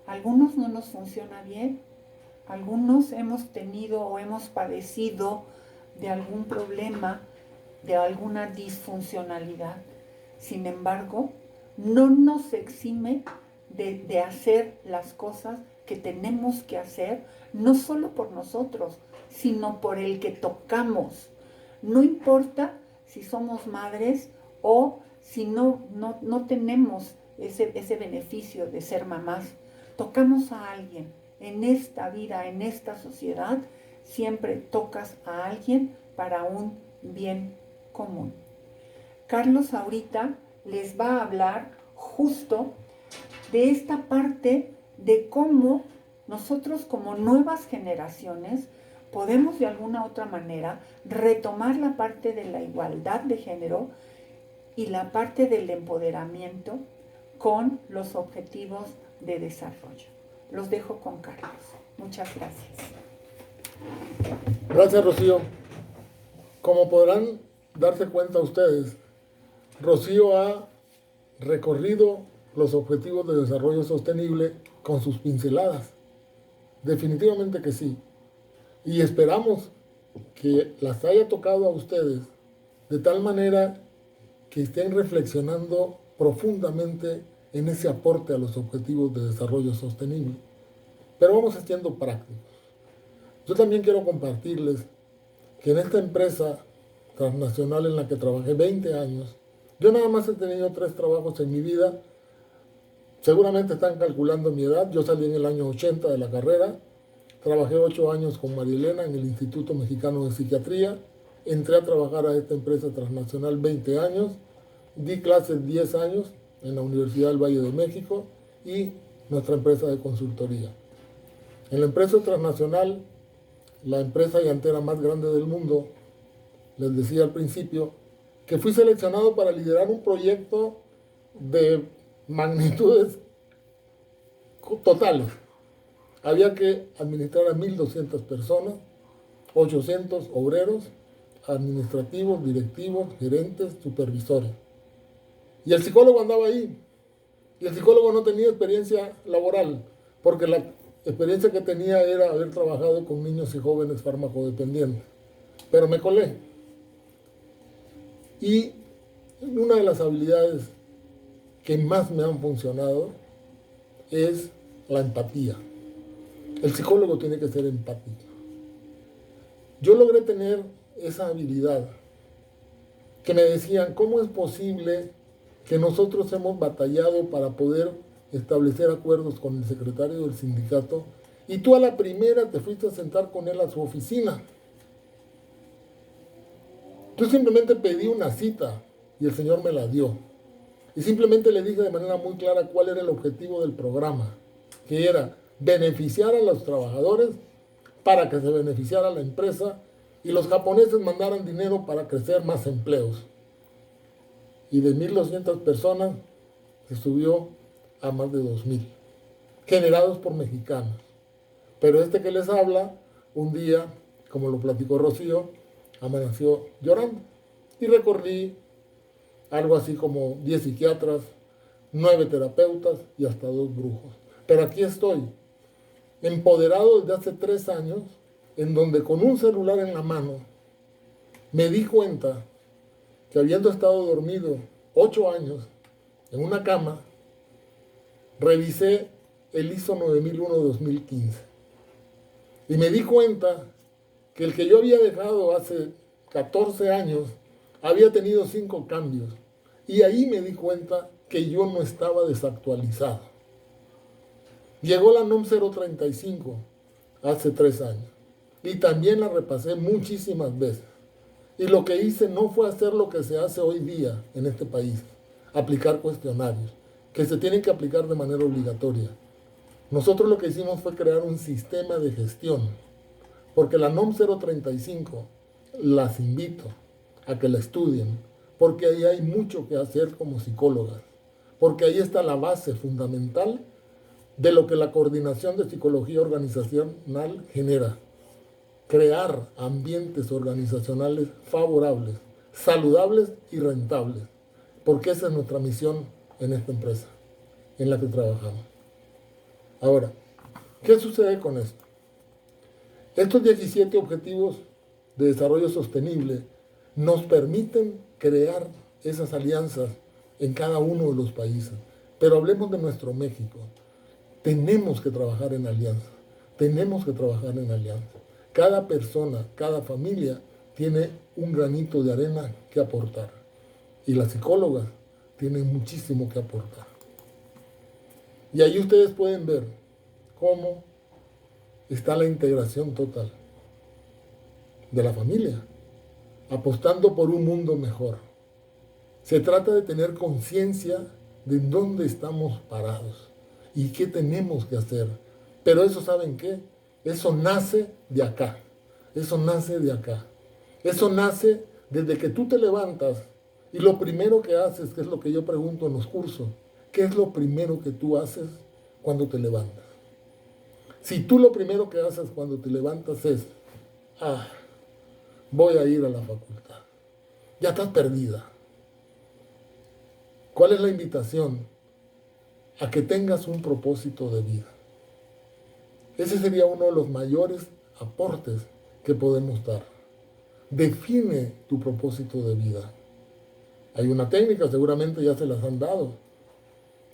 Algunos no nos funciona bien, algunos hemos tenido o hemos padecido de algún problema, de alguna disfuncionalidad. Sin embargo, no nos exime de hacer las cosas que tenemos que hacer, no solo por nosotros, sino por el que tocamos. No importa si somos madres o si no tenemos ese beneficio de ser mamás. Tocamos a alguien. En esta vida, en esta sociedad, siempre tocas a alguien para un bien común. Carlos ahorita les va a hablar justo de esta parte de cómo nosotros como nuevas generaciones podemos de alguna otra manera retomar la parte de la igualdad de género y la parte del empoderamiento con los objetivos de desarrollo. Los dejo con Carlos. Muchas gracias. Gracias, Rocío. Como podrán darse cuenta ustedes, Rocío ha recorrido los objetivos de desarrollo sostenible con sus pinceladas. Definitivamente que sí. Y esperamos que las haya tocado a ustedes de tal manera que estén reflexionando profundamente en ese aporte a los objetivos de desarrollo sostenible. Pero vamos siendo prácticos. Yo también quiero compartirles que en esta empresa transnacional en la que trabajé 20 años, yo nada más he tenido 3 trabajos en mi vida. Seguramente están calculando mi edad. Yo salí en el año 80 de la carrera. Trabajé 8 años con Marielena en el Instituto Mexicano de Psiquiatría. Entré a trabajar a esta empresa transnacional 20 años. Di clases 10 años en la Universidad del Valle de México y nuestra empresa de consultoría. En la empresa transnacional, la empresa llantera más grande del mundo, les decía al principio que fui seleccionado para liderar un proyecto de magnitudes totales. Había que administrar a 1,200 personas, 800 obreros, administrativos, directivos, gerentes, supervisores. Y el psicólogo andaba ahí. Y el psicólogo no tenía experiencia laboral, porque experiencia que tenía era haber trabajado con niños y jóvenes farmacodependientes, pero me colé. Y una de las habilidades que más me han funcionado es la empatía. El psicólogo tiene que ser empático. Yo logré tener esa habilidad que me decían, ¿cómo es posible que nosotros hemos batallado para poder establecer acuerdos con el secretario del sindicato y tú a la primera te fuiste a sentar con él a su oficina? Yo simplemente pedí una cita y el señor me la dio. Y simplemente le dije de manera muy clara cuál era el objetivo del programa, que era beneficiar a los trabajadores para que se beneficiara la empresa y los japoneses mandaran dinero para crecer más empleos. Y de 1.200 personas se subió a más de 2.000, generados por mexicanos. Pero este que les habla, un día, como lo platicó Rocío, amaneció llorando. Y recorrí algo así como 10 psiquiatras, 9 terapeutas y hasta 2 brujos. Pero aquí estoy, empoderado desde hace 3 años, en donde con un celular en la mano me di cuenta que habiendo estado dormido 8 años en una cama, revisé el ISO 9001-2015 y me di cuenta que el que yo había dejado hace 14 años había tenido 5 cambios y ahí me di cuenta que yo no estaba desactualizado. Llegó la NOM 035 hace 3 años y también la repasé muchísimas veces. Y lo que hice no fue hacer lo que se hace hoy día en este país, aplicar cuestionarios, que se tienen que aplicar de manera obligatoria. Nosotros lo que hicimos fue crear un sistema de gestión, porque la NOM 035 las invito a que la estudien, porque ahí hay mucho que hacer como psicólogas, porque ahí está la base fundamental de lo que la coordinación de psicología organizacional genera. Crear ambientes organizacionales favorables, saludables y rentables, porque esa es nuestra misión en esta empresa en la que trabajamos. Ahora, ¿qué sucede con esto? Estos 17 objetivos de desarrollo sostenible nos permiten crear esas alianzas en cada uno de los países. Pero hablemos de nuestro México. Tenemos que trabajar en alianza. Tenemos que trabajar en alianza. Cada persona, cada familia tiene un granito de arena que aportar. Y las psicólogas tienen muchísimo que aportar. Y ahí ustedes pueden ver cómo está la integración total de la familia, apostando por un mundo mejor. Se trata de tener conciencia de dónde estamos parados y qué tenemos que hacer. Pero eso, ¿saben qué? Eso nace de acá. Eso nace de acá. Eso nace desde que tú te levantas y lo primero que haces, que es lo que yo pregunto en los cursos, ¿qué es lo primero que tú haces cuando te levantas? Si tú lo primero que haces cuando te levantas es, voy a ir a la facultad, ya estás perdida. ¿Cuál es la invitación? A que tengas un propósito de vida. Ese sería uno de los mayores aportes que podemos dar. Define tu propósito de vida. Hay una técnica, seguramente ya se las han dado.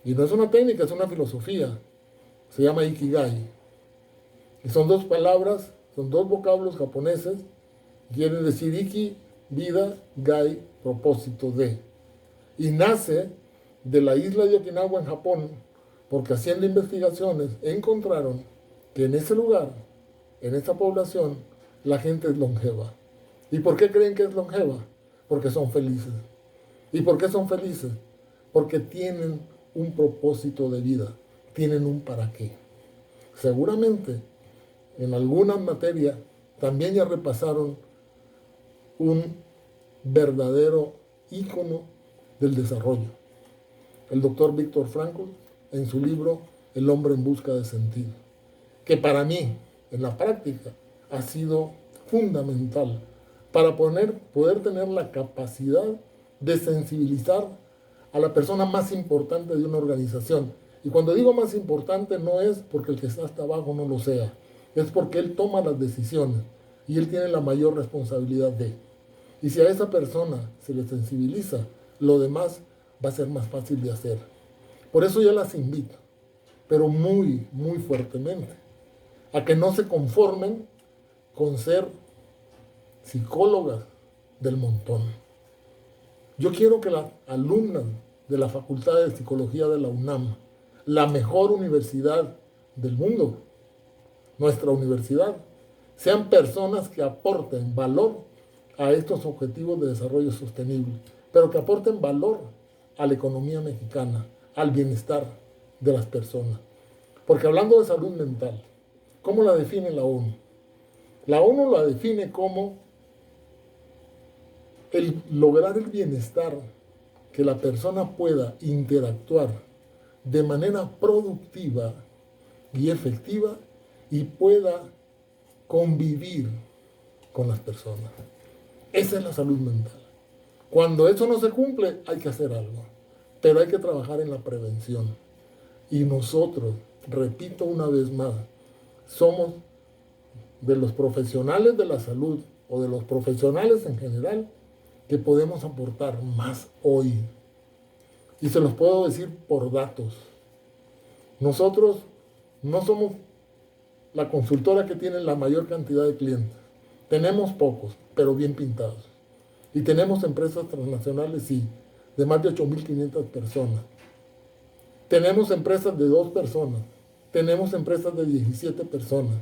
Y no es una técnica, es una filosofía. Se llama Ikigai. Y son 2 palabras, son 2 vocablos japoneses. Quieren decir Iki, vida, Gai, propósito de. Y nace de la isla de Okinawa en Japón, porque haciendo investigaciones encontraron que en ese lugar, en esa población, la gente es longeva. ¿Y por qué creen que es longeva? Porque son felices. ¿Y por qué son felices? Porque tienen un propósito de vida, tienen un para qué. Seguramente en alguna materia también ya repasaron un verdadero ícono del desarrollo. El doctor Viktor Frankl, en su libro El hombre en busca de sentido, que para mí, en la práctica, ha sido fundamental para poder tener la capacidad de sensibilizar a la persona más importante de una organización, Y cuando digo más importante no es porque el que está hasta abajo no lo sea, es porque él toma las decisiones y él tiene la mayor responsabilidad de. Y si a esa persona se le sensibiliza, lo demás va a ser más fácil de hacer. Por eso yo las invito, pero muy, muy fuertemente, a que no se conformen con ser psicólogas del montón. Yo quiero que las alumnas de la Facultad de Psicología de la UNAM, la mejor universidad del mundo, nuestra universidad, sean personas que aporten valor a estos objetivos de desarrollo sostenible, pero que aporten valor a la economía mexicana, al bienestar de las personas. Porque hablando de salud mental, ¿cómo la define la ONU? La ONU la define como el lograr el bienestar, que la persona pueda interactuar de manera productiva y efectiva y pueda convivir con las personas. Esa es la salud mental. Cuando eso no se cumple, hay que hacer algo, pero hay que trabajar en la prevención. Y nosotros, repito una vez más, somos de los profesionales de la salud o de los profesionales en general que podemos aportar más hoy. Y se los puedo decir por datos. Nosotros no somos la consultora que tiene la mayor cantidad de clientes. Tenemos pocos, pero bien pintados. Y tenemos empresas transnacionales, sí, de más de 8.500 personas. Tenemos empresas de 2 personas. Tenemos empresas de 17 personas.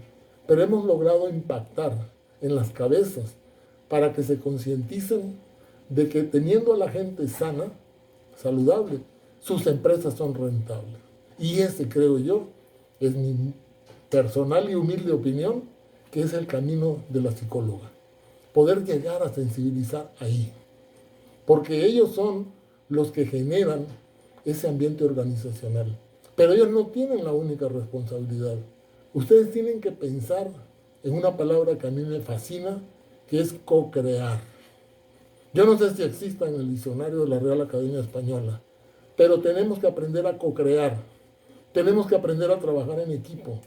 Pero hemos logrado impactar en las cabezas para que se concienticen de que teniendo a la gente sana, saludable, sus empresas son rentables. Y ese, creo yo, es mi personal y humilde opinión, que es el camino de la psicóloga. Poder llegar a sensibilizar ahí. Porque ellos son los que generan ese ambiente organizacional. Pero ellos no tienen la única responsabilidad. Ustedes tienen que pensar en una palabra que a mí me fascina, que es co-crear. Yo no sé si exista en el diccionario de la Real Academia Española, pero tenemos que aprender a co-crear. Tenemos que aprender a trabajar en equipo.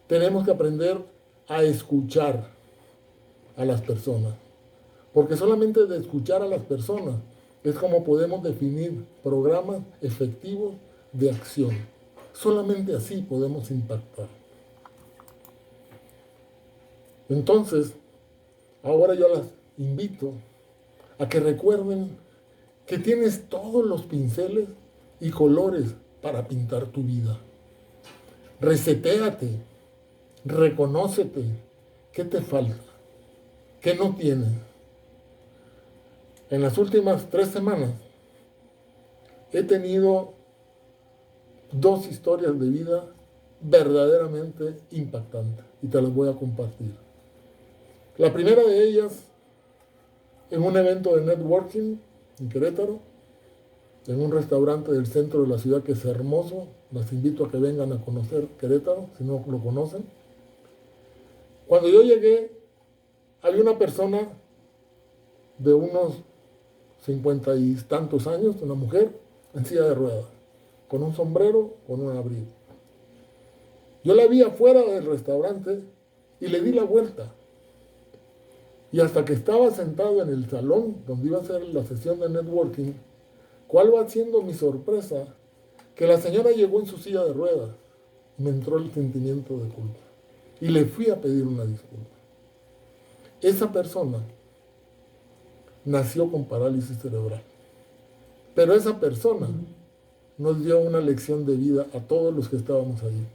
Tenemos que aprender a escuchar a las personas. Porque solamente de escuchar a las personas es como podemos definir programas efectivos de acción. Solamente así podemos impactar. Entonces, ahora yo las invito a que recuerden que tienes todos los pinceles y colores para pintar tu vida. Resetéate, reconócete, ¿qué te falta? ¿Qué no tienes? En las últimas 3 semanas he tenido 2 historias de vida verdaderamente impactantes y te las voy a compartir. La primera de ellas, en un evento de networking en Querétaro, en un restaurante del centro de la ciudad que es hermoso. Las invito a que vengan a conocer Querétaro, si no lo conocen. Cuando yo llegué, había una persona de unos 50 y tantos años, una mujer, en silla de ruedas, con un sombrero, con un abrigo. Yo la vi afuera del restaurante y le di la vuelta. Y hasta que estaba sentado en el salón donde iba a ser la sesión de networking, ¿cuál va siendo mi sorpresa? Que la señora llegó en su silla de ruedas. Me entró el sentimiento de culpa. Y le fui a pedir una disculpa. Esa persona nació con parálisis cerebral. Pero esa persona nos dio una lección de vida a todos los que estábamos allí.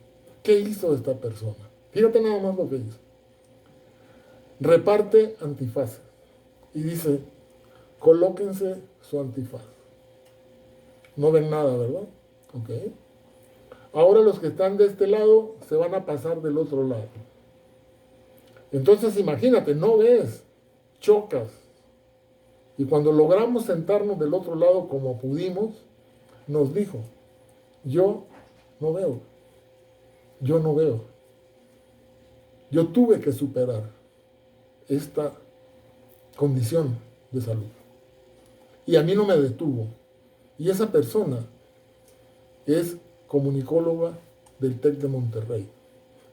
¿Qué hizo esta persona? Fíjate nada más lo que hizo. Reparte antifaces y dice, colóquense su antifaz. No ven nada, ¿verdad? Ok. Ahora los que están de este lado se van a pasar del otro lado. Entonces imagínate, no ves, chocas. Y cuando logramos sentarnos del otro lado como pudimos, nos dijo, yo no veo. Yo no veo. Yo tuve que superar esta condición de salud. Y a mí no me detuvo. Y esa persona es comunicóloga del TEC de Monterrey.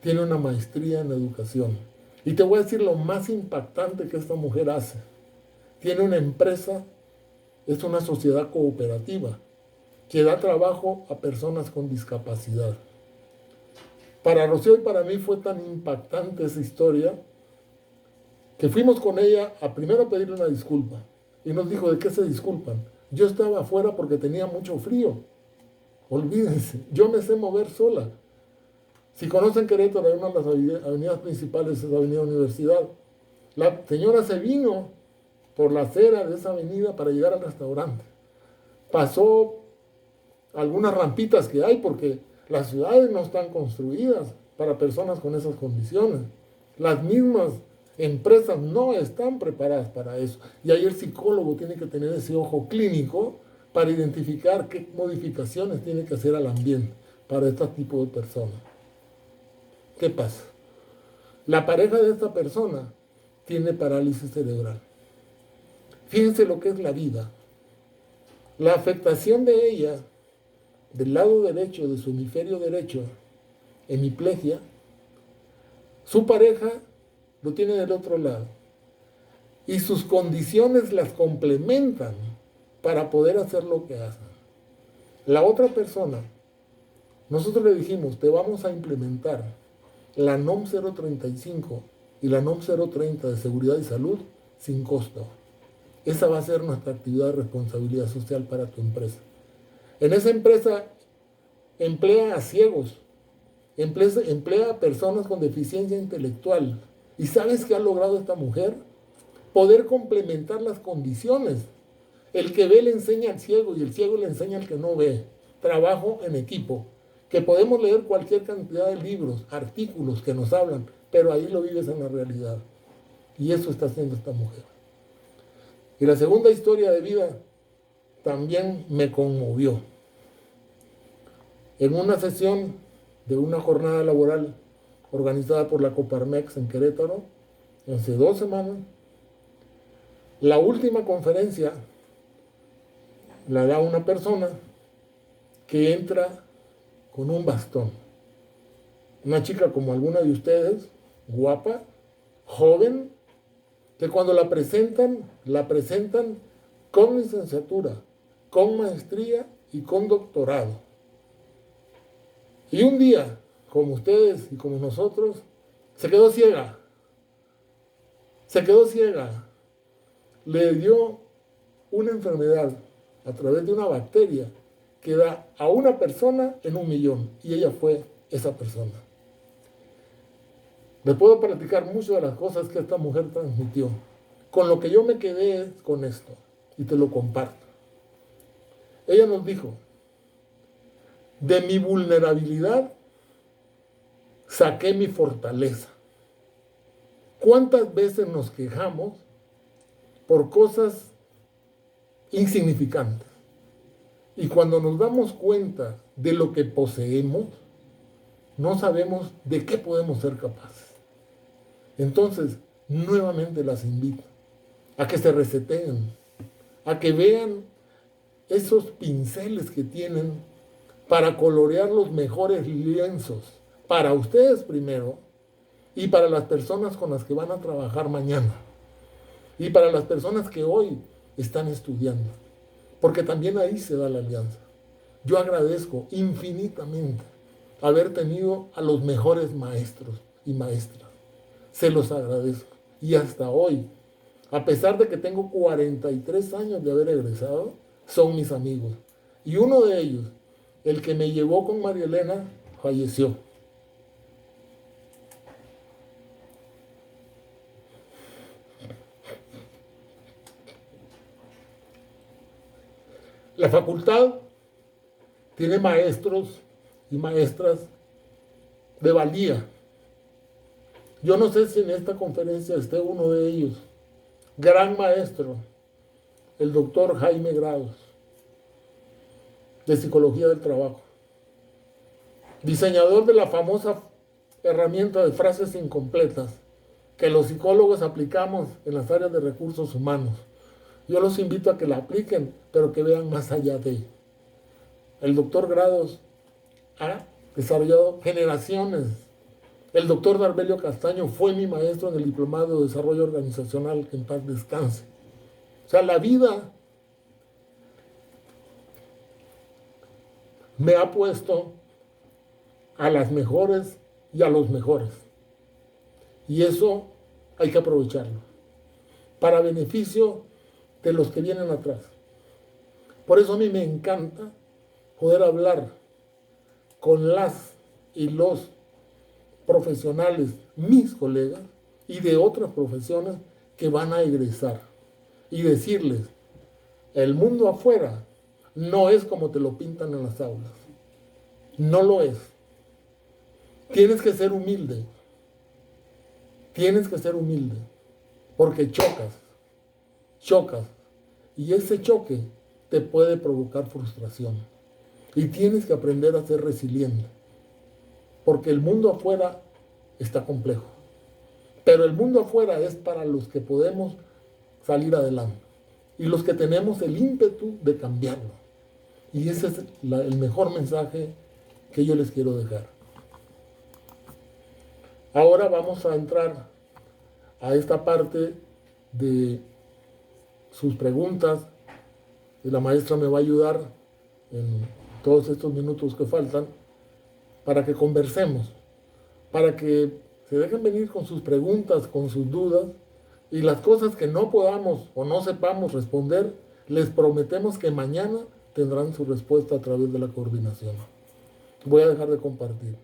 Tiene una maestría en educación. Y te voy a decir lo más impactante que esta mujer hace. Tiene una empresa, es una sociedad cooperativa que da trabajo a personas con discapacidad. Para Rocío y para mí fue tan impactante esa historia que fuimos con ella a primero pedirle una disculpa. Y nos dijo, ¿de qué se disculpan? Yo estaba afuera porque tenía mucho frío. Olvídense, yo me sé mover sola. Si conocen Querétaro, hay una de las avenidas principales, es la Avenida Universidad. La señora se vino por la acera de esa avenida para llegar al restaurante. Pasó algunas rampitas que hay porque las ciudades no están construidas para personas con esas condiciones. Las mismas empresas no están preparadas para eso. Y ahí el psicólogo tiene que tener ese ojo clínico para identificar qué modificaciones tiene que hacer al ambiente para este tipo de personas. ¿Qué pasa? La pareja de esta persona tiene parálisis cerebral. Fíjense lo que es la vida. La afectación de ella, del lado derecho, de su hemisferio derecho, hemiplegia, su pareja lo tiene del otro lado. Y sus condiciones las complementan para poder hacer lo que hacen. La otra persona, nosotros le dijimos, te vamos a implementar la NOM 035 y la NOM 030 de seguridad y salud sin costo. Esa va a ser nuestra actividad de responsabilidad social para tu empresa. En esa empresa emplea a ciegos, emplea a personas con deficiencia intelectual. ¿Y sabes qué ha logrado esta mujer? Poder complementar las condiciones. El que ve le enseña al ciego y el ciego le enseña al que no ve. Trabajo en equipo. Que podemos leer cualquier cantidad de libros, artículos que nos hablan, pero ahí lo vives en la realidad. Y eso está haciendo esta mujer. Y la segunda historia de vida también me conmovió. En una sesión de una jornada laboral organizada por la Coparmex en Querétaro, hace 2 semanas, la última conferencia la da una persona que entra con un bastón. Una chica como alguna de ustedes, guapa, joven, que cuando la presentan con licenciatura, con maestría y con doctorado. Y un día, como ustedes y como nosotros, se quedó ciega. Se quedó ciega. Le dio una enfermedad a través de una bacteria que da a una persona en 1.000.000, y ella fue esa persona. Le puedo platicar mucho de las cosas que esta mujer transmitió. Con lo que yo me quedé es con esto, y te lo comparto. Ella nos dijo, de mi vulnerabilidad saqué mi fortaleza. ¿Cuántas veces nos quejamos por cosas insignificantes? Y cuando nos damos cuenta de lo que poseemos, no sabemos de qué podemos ser capaces. Entonces, nuevamente las invito a que se reseteen, a que vean esos pinceles que tienen para colorear los mejores lienzos, para ustedes primero y para las personas con las que van a trabajar mañana y para las personas que hoy están estudiando, porque también ahí se da la alianza. Yo agradezco infinitamente haber tenido a los mejores maestros y maestras. Se los agradezco. Y hasta hoy, a pesar de que tengo 43 años de haber egresado, son mis amigos. Y uno de ellos, el que me llevó con María Elena, falleció. La facultad tiene maestros y maestras de valía. Yo no sé si en esta conferencia esté uno de ellos. Gran maestro, el doctor Jaime Grados, de Psicología del Trabajo. Diseñador de la famosa herramienta de frases incompletas que los psicólogos aplicamos en las áreas de recursos humanos. Yo los invito a que la apliquen, pero que vean más allá de. El doctor Grados ha desarrollado generaciones. El doctor Darbelio Castaño fue mi maestro en el Diplomado de Desarrollo Organizacional, que en paz descanse. O sea, la vida me ha puesto a las mejores y a los mejores. Y eso hay que aprovecharlo, para beneficio de los que vienen atrás. Por eso a mí me encanta poder hablar con las y los profesionales, mis colegas, y de otras profesiones que van a egresar. Y decirles, el mundo afuera no es como te lo pintan en las aulas. No lo es. Tienes que ser humilde. Tienes que ser humilde. Porque chocas. Y ese choque te puede provocar frustración. Y tienes que aprender a ser resiliente. Porque el mundo afuera está complejo. Pero el mundo afuera es para los que podemos salir adelante. Y los que tenemos el ímpetu de cambiarlo. Y ese es el mejor mensaje que yo les quiero dejar. Ahora vamos a entrar a esta parte de sus preguntas. Y la maestra me va a ayudar en todos estos minutos que faltan para que conversemos, para que se dejen venir con sus preguntas, con sus dudas, y las cosas que no podamos o no sepamos responder, les prometemos que mañana tendrán su respuesta a través de la coordinación. Voy a dejar de compartir.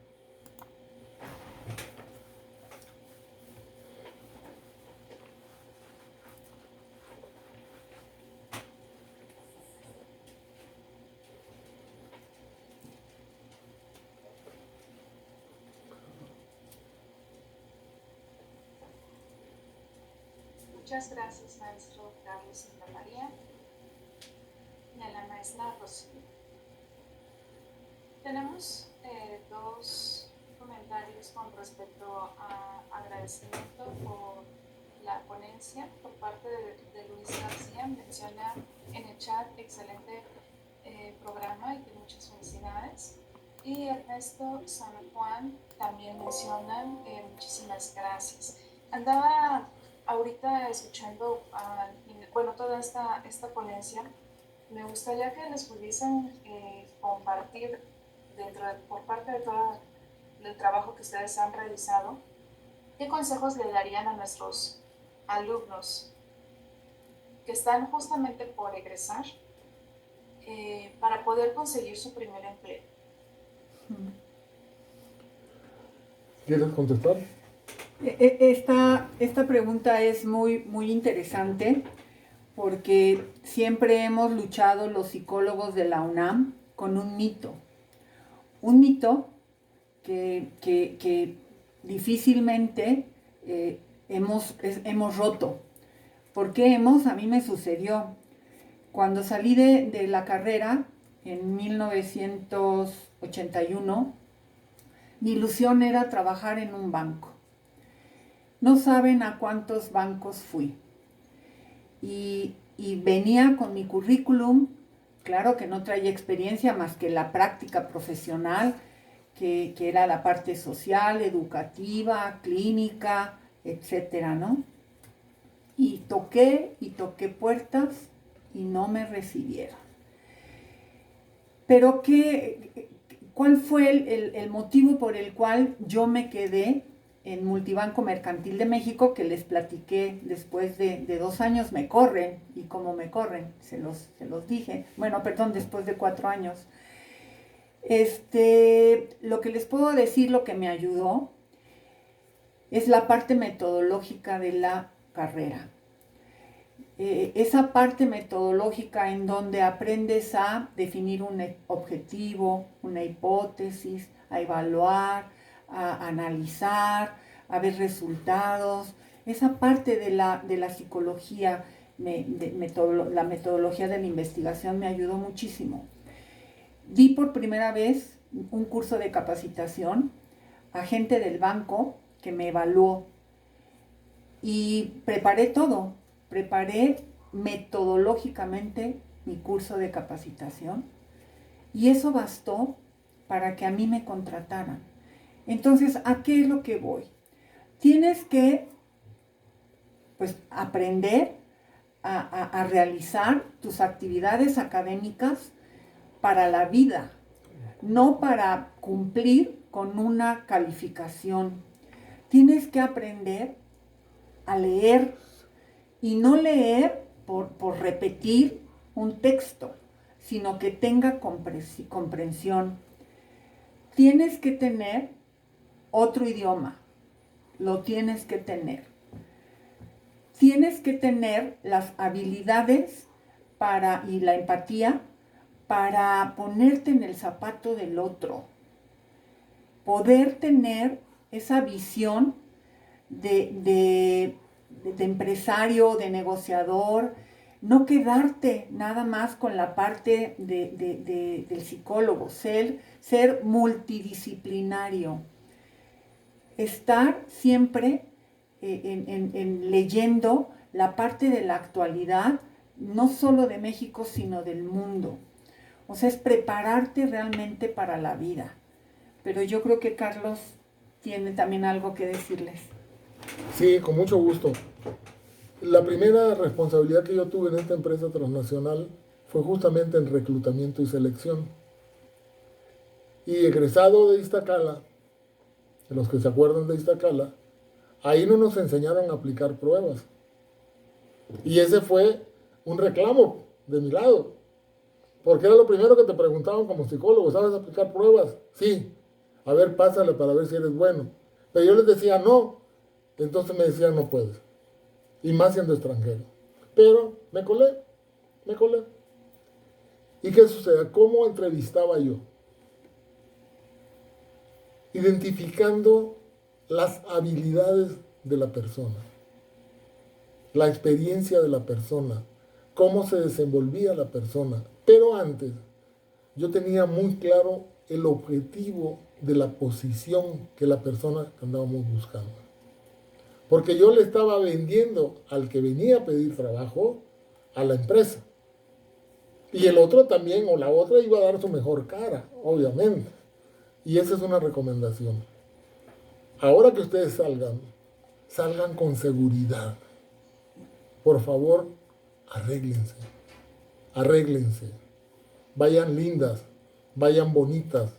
Muchas gracias, maestro Carlos Santamaría, y a la maestra Rocío. Tenemos dos comentarios con respecto a agradecimiento por la ponencia por parte de Luis García. Menciona en el chat, excelente programa y que muchas felicidades. Y Ernesto San Juan también menciona muchísimas gracias. Andaba ahorita escuchando toda esta ponencia. Me gustaría que les pudiesen compartir por parte de todo el trabajo que ustedes han realizado, ¿qué consejos le darían a nuestros alumnos que están justamente por egresar para poder conseguir su primer empleo? ¿Quieres contestar? Esta pregunta es muy interesante porque siempre hemos luchado los psicólogos de la UNAM con un mito que difícilmente hemos roto. ¿Por qué hemos? A mí me sucedió. Cuando salí de la carrera en 1981, mi ilusión era trabajar en un banco. No saben a cuántos bancos fui. Y venía con mi currículum, claro que no traía experiencia más que la práctica profesional, que era la parte social, educativa, clínica, etcétera, ¿no? Y toqué puertas y no me recibieron. Pero ¿cuál fue el motivo por el cual yo me quedé en Multibanco Mercantil de México, que les platiqué después de 2 años me corren? Y como me corren, se los dije. Bueno, perdón, después de 4 años. Lo que les puedo decir, lo que me ayudó, es la parte metodológica de la carrera. Esa parte metodológica en donde aprendes a definir un objetivo, una hipótesis, a evaluar, a analizar, a ver resultados. Esa parte de la psicología, la metodología de la investigación me ayudó muchísimo. Di por primera vez un curso de capacitación a gente del banco que me evaluó y preparé todo. Preparé metodológicamente mi curso de capacitación y eso bastó para que a mí me contrataran. Entonces, ¿a qué es lo que voy? Tienes que, pues, aprender a realizar tus actividades académicas para la vida, no para cumplir con una calificación. Tienes que aprender a leer y no leer por repetir un texto, sino que tenga comprensión. Tienes que tener otro idioma, lo tienes que tener. Tienes que tener las habilidades y la empatía para ponerte en el zapato del otro. Poder tener esa visión de empresario, de negociador, no quedarte nada más con la parte del psicólogo, ser multidisciplinario, estar siempre leyendo la parte de la actualidad, no solo de México, sino del mundo. O sea, es prepararte realmente para la vida. Pero yo creo que Carlos tiene también algo que decirles. Sí, con mucho gusto. La primera responsabilidad que yo tuve en esta empresa transnacional fue justamente en reclutamiento y selección. Y egresado de Iztacala, de los que se acuerdan de Iztacala, ahí no nos enseñaron a aplicar pruebas. Y ese fue un reclamo de mi lado. Porque era lo primero que te preguntaban como psicólogo, ¿sabes aplicar pruebas? Sí. A ver, pásale para ver si eres bueno. Pero yo les decía no. Entonces me decían no puedes. Y más siendo extranjero. Pero me colé. ¿Y qué sucede? ¿Cómo entrevistaba yo? Identificando las habilidades de la persona, la experiencia de la persona, cómo se desenvolvía la persona. Pero antes, yo tenía muy claro el objetivo de la posición que la persona que andábamos buscando. Porque yo le estaba vendiendo al que venía a pedir trabajo a la empresa. Y el otro también, o la otra, iba a dar su mejor cara, obviamente. Y esa es una recomendación. Ahora que ustedes salgan con seguridad. Por favor, arréglense. Vayan lindas, vayan bonitas,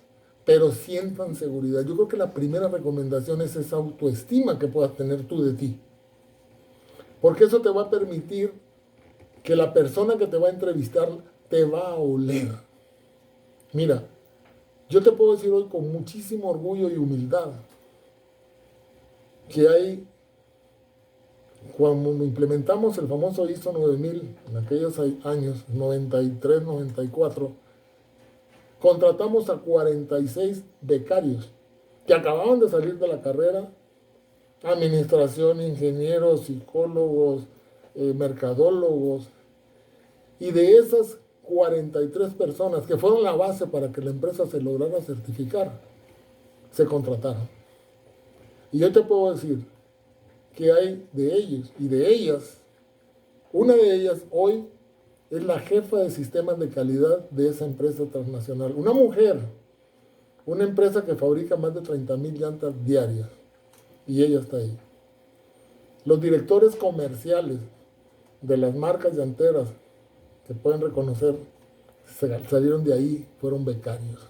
pero sientan seguridad. Yo creo que la primera recomendación es esa autoestima que puedas tener tú de ti. Porque eso te va a permitir que la persona que te va a entrevistar te va a oler. Mira, yo te puedo decir hoy con muchísimo orgullo y humildad que cuando implementamos el famoso ISO 9000 en aquellos años, 93, 94, contratamos a 46 becarios que acababan de salir de la carrera, administración, ingenieros, psicólogos, mercadólogos, y de esas 43 personas que fueron la base para que la empresa se lograra certificar, se contrataron. Y yo te puedo decir que hay de ellos y de ellas, una de ellas hoy es la jefa de sistemas de calidad de esa empresa transnacional. Una mujer, una empresa que fabrica más de 30,000 llantas diarias, y ella está ahí. Los directores comerciales de las marcas llanteras que pueden reconocer salieron de ahí, fueron becarios.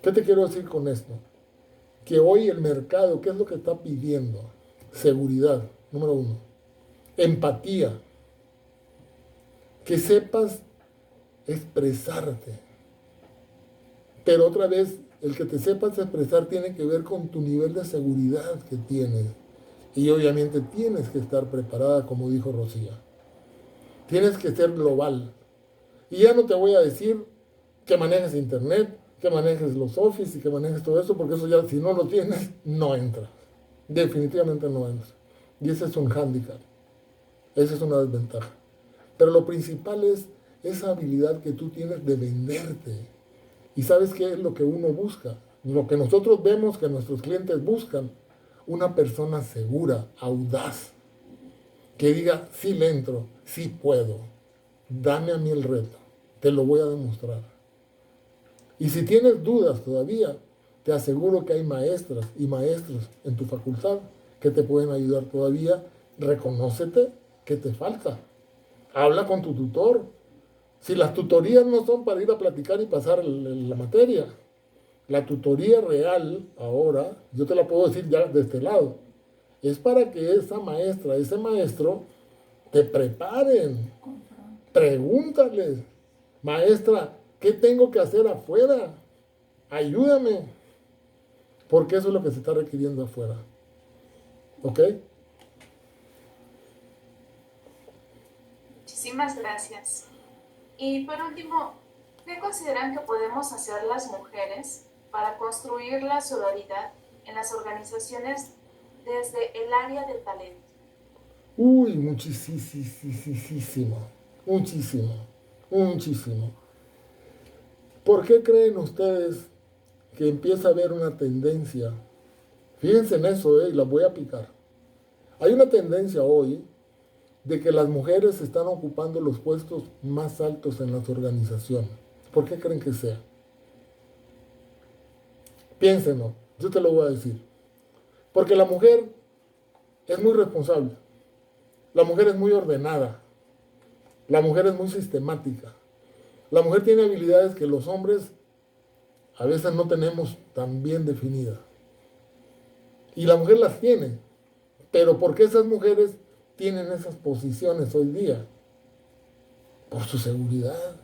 ¿Qué te quiero decir con esto? Que hoy el mercado, ¿qué es lo que está pidiendo? Seguridad, número uno. Empatía. Que sepas expresarte. Pero otra vez, el que te sepas expresar tiene que ver con tu nivel de seguridad que tienes. Y obviamente tienes que estar preparada, como dijo Rocía. Tienes que ser global. Y ya no te voy a decir que manejes internet, que manejes los Office y que manejes todo eso, porque eso ya si no lo tienes, no entra. Definitivamente no entra. Y ese es un hándicap. Esa es una desventaja. Pero lo principal es esa habilidad que tú tienes de venderte. ¿Y sabes qué es lo que uno busca? Lo que nosotros vemos que nuestros clientes buscan. Una persona segura, audaz, que diga, sí le entro, sí puedo. Dame a mí el reto, te lo voy a demostrar. Y si tienes dudas todavía, te aseguro que hay maestras y maestros en tu facultad que te pueden ayudar todavía. Reconócete que te falta. Habla con tu tutor. Si las tutorías no son para ir a platicar y pasar la materia, la tutoría real ahora, yo te la puedo decir ya de este lado, es para que esa maestra, ese maestro, te preparen. Pregúntales, maestra, ¿qué tengo que hacer afuera? Ayúdame. Porque eso es lo que se está requiriendo afuera. ¿Ok? Muchísimas gracias. Y por último, ¿qué consideran que podemos hacer las mujeres para construir la sororidad en las organizaciones desde el área del talento? Uy, muchísimo, muchísimo. ¿Por qué creen ustedes que empieza a haber una tendencia? Fíjense en eso, y la voy a picar. Hay una tendencia hoy de que las mujeres están ocupando los puestos más altos en las organizaciones. ¿Por qué creen que sea? Piénsenlo, yo te lo voy a decir. Porque la mujer es muy responsable, la mujer es muy ordenada, la mujer es muy sistemática, la mujer tiene habilidades que los hombres a veces no tenemos tan bien definidas. Y la mujer las tiene. Pero ¿por qué esas mujeres tienen esas posiciones hoy día? Por su seguridad.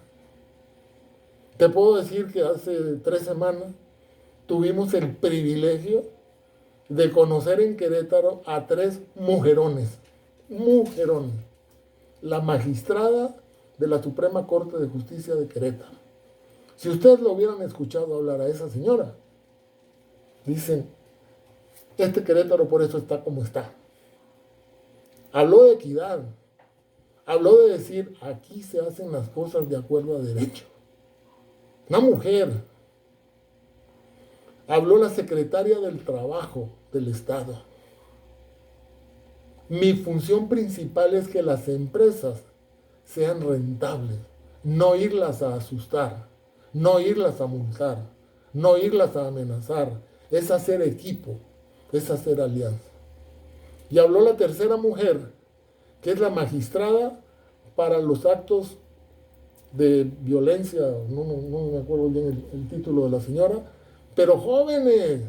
Te puedo decir que hace 3 semanas tuvimos el privilegio de conocer en Querétaro a 3 mujerones. Mujerones. La magistrada de la Suprema Corte de Justicia de Querétaro. Si ustedes lo hubieran escuchado hablar a esa señora, dicen, este Querétaro por eso está como está. Habló de equidad, habló de decir, aquí se hacen las cosas de acuerdo a derecho. Una mujer. Habló la secretaria del Trabajo del Estado. Mi función principal es que las empresas sean rentables, no irlas a asustar, no irlas a multar, no irlas a amenazar, es hacer equipo, es hacer alianza. Y habló la tercera mujer, que es la magistrada para los actos de violencia, no me acuerdo bien el título de la señora, pero jóvenes.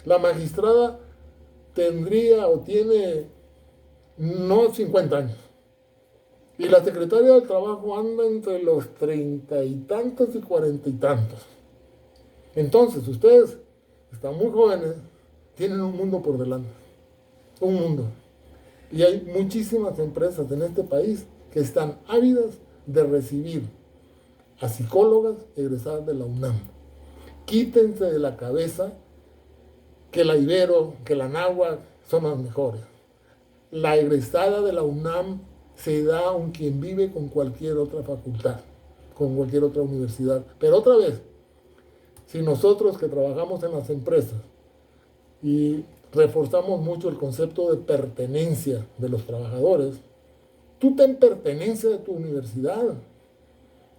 La magistrada tendría o tiene no 50 años. Y la secretaria del Trabajo anda entre los 30 y tantos y 40 y tantos. Entonces, ustedes están muy jóvenes, tienen un mundo por delante. Un mundo. Y hay muchísimas empresas en este país que están ávidas de recibir a psicólogas egresadas de la UNAM. Quítense de la cabeza que la Ibero, que la Náhuac son las mejores. La egresada de la UNAM se da a quien vive con cualquier otra facultad, con cualquier otra universidad. Pero otra vez, si nosotros que trabajamos en las empresas y reforzamos mucho el concepto de pertenencia de los trabajadores, tú ten pertenencia de tu universidad.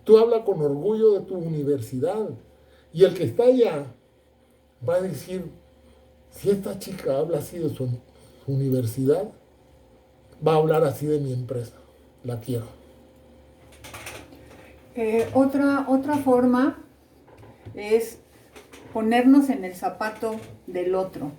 Tú habla con orgullo de tu universidad. Y el que está allá va a decir, si esta chica habla así de su universidad, va a hablar así de mi empresa. La quiero. Otra forma es ponernos en el zapato del otro.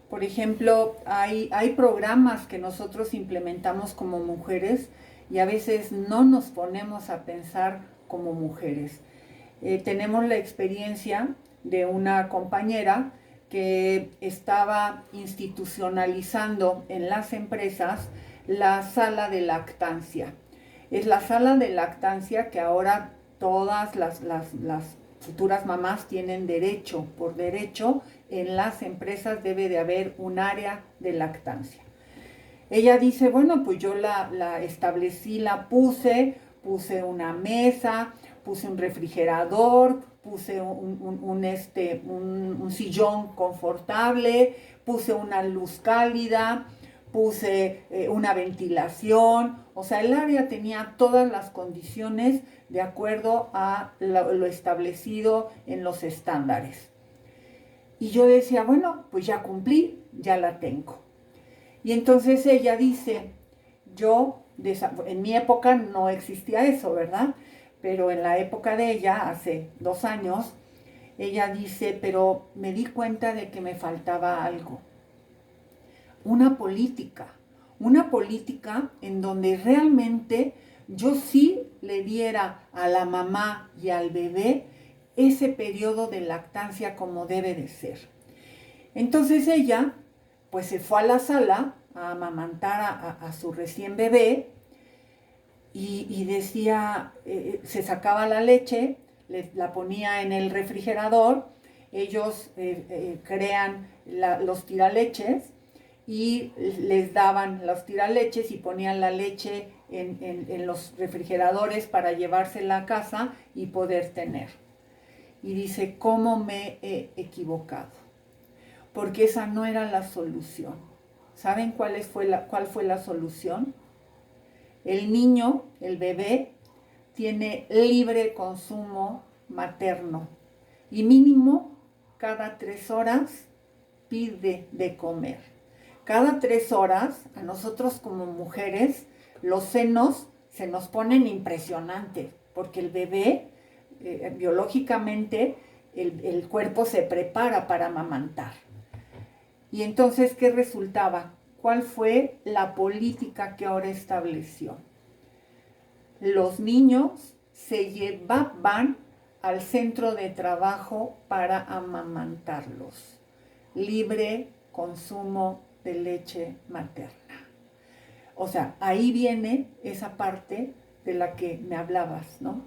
Por ejemplo, hay programas que nosotros implementamos como mujeres y a veces no nos ponemos a pensar como mujeres. Tenemos la experiencia de una compañera que estaba institucionalizando en las empresas la sala de lactancia. Es la sala de lactancia que ahora todas las futuras mamás tienen derecho. Por derecho, en las empresas debe de haber un área de lactancia. Ella dice, bueno, pues yo la establecí, la puse una mesa, puse un refrigerador, puse un sillón confortable, puse una luz cálida, puse una ventilación, o sea, el área tenía todas las condiciones de acuerdo a lo establecido en los estándares. Y yo decía, bueno, pues ya cumplí, ya la tengo. Y entonces ella dice, en mi época no existía eso, ¿verdad? Pero en la época de ella, hace 2 años, ella dice, pero me di cuenta de que me faltaba algo. Una política en donde realmente yo sí le diera a la mamá y al bebé ese periodo de lactancia como debe de ser. Entonces ella, pues se fue a la sala a amamantar a su recién bebé y decía, se sacaba la leche, la ponía en el refrigerador, ellos crean los tiraleches y les daban los tiraleches y ponían la leche en los refrigeradores para llevársela a casa y poder tener. Y dice, ¿cómo me he equivocado? Porque esa no era la solución. ¿Saben cuál fue la solución? El niño, el bebé, tiene libre consumo materno y mínimo cada 3 horas pide de comer. Cada 3 horas, a nosotros como mujeres, los senos se nos ponen impresionantes, porque el bebé, biológicamente, el cuerpo se prepara para amamantar. Y entonces, ¿qué resultaba? ¿Cuál fue la política que ahora estableció? Los niños se llevaban al centro de trabajo para amamantarlos. Libre consumo de leche materna. O sea, ahí viene esa parte de la que me hablabas, ¿no?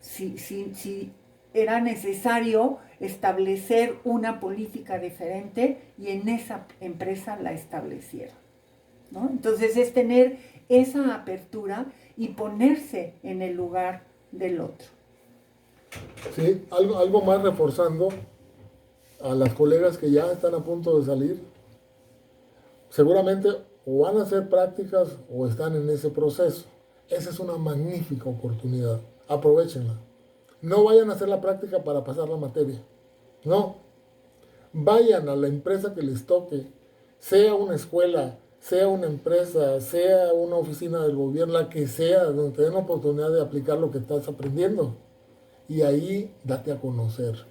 Si era necesario establecer una política diferente y en esa empresa la establecieron, ¿no? Entonces es tener esa apertura y ponerse en el lugar del otro. Sí, algo más reforzando a las colegas que ya están a punto de salir. Seguramente o van a hacer prácticas o están en ese proceso. Esa es una magnífica oportunidad. Aprovechenla. No vayan a hacer la práctica para pasar la materia. No. Vayan a la empresa que les toque, sea una escuela, sea una empresa, sea una oficina del gobierno, la que sea, donde te den la oportunidad de aplicar lo que estás aprendiendo. Y ahí date a conocer.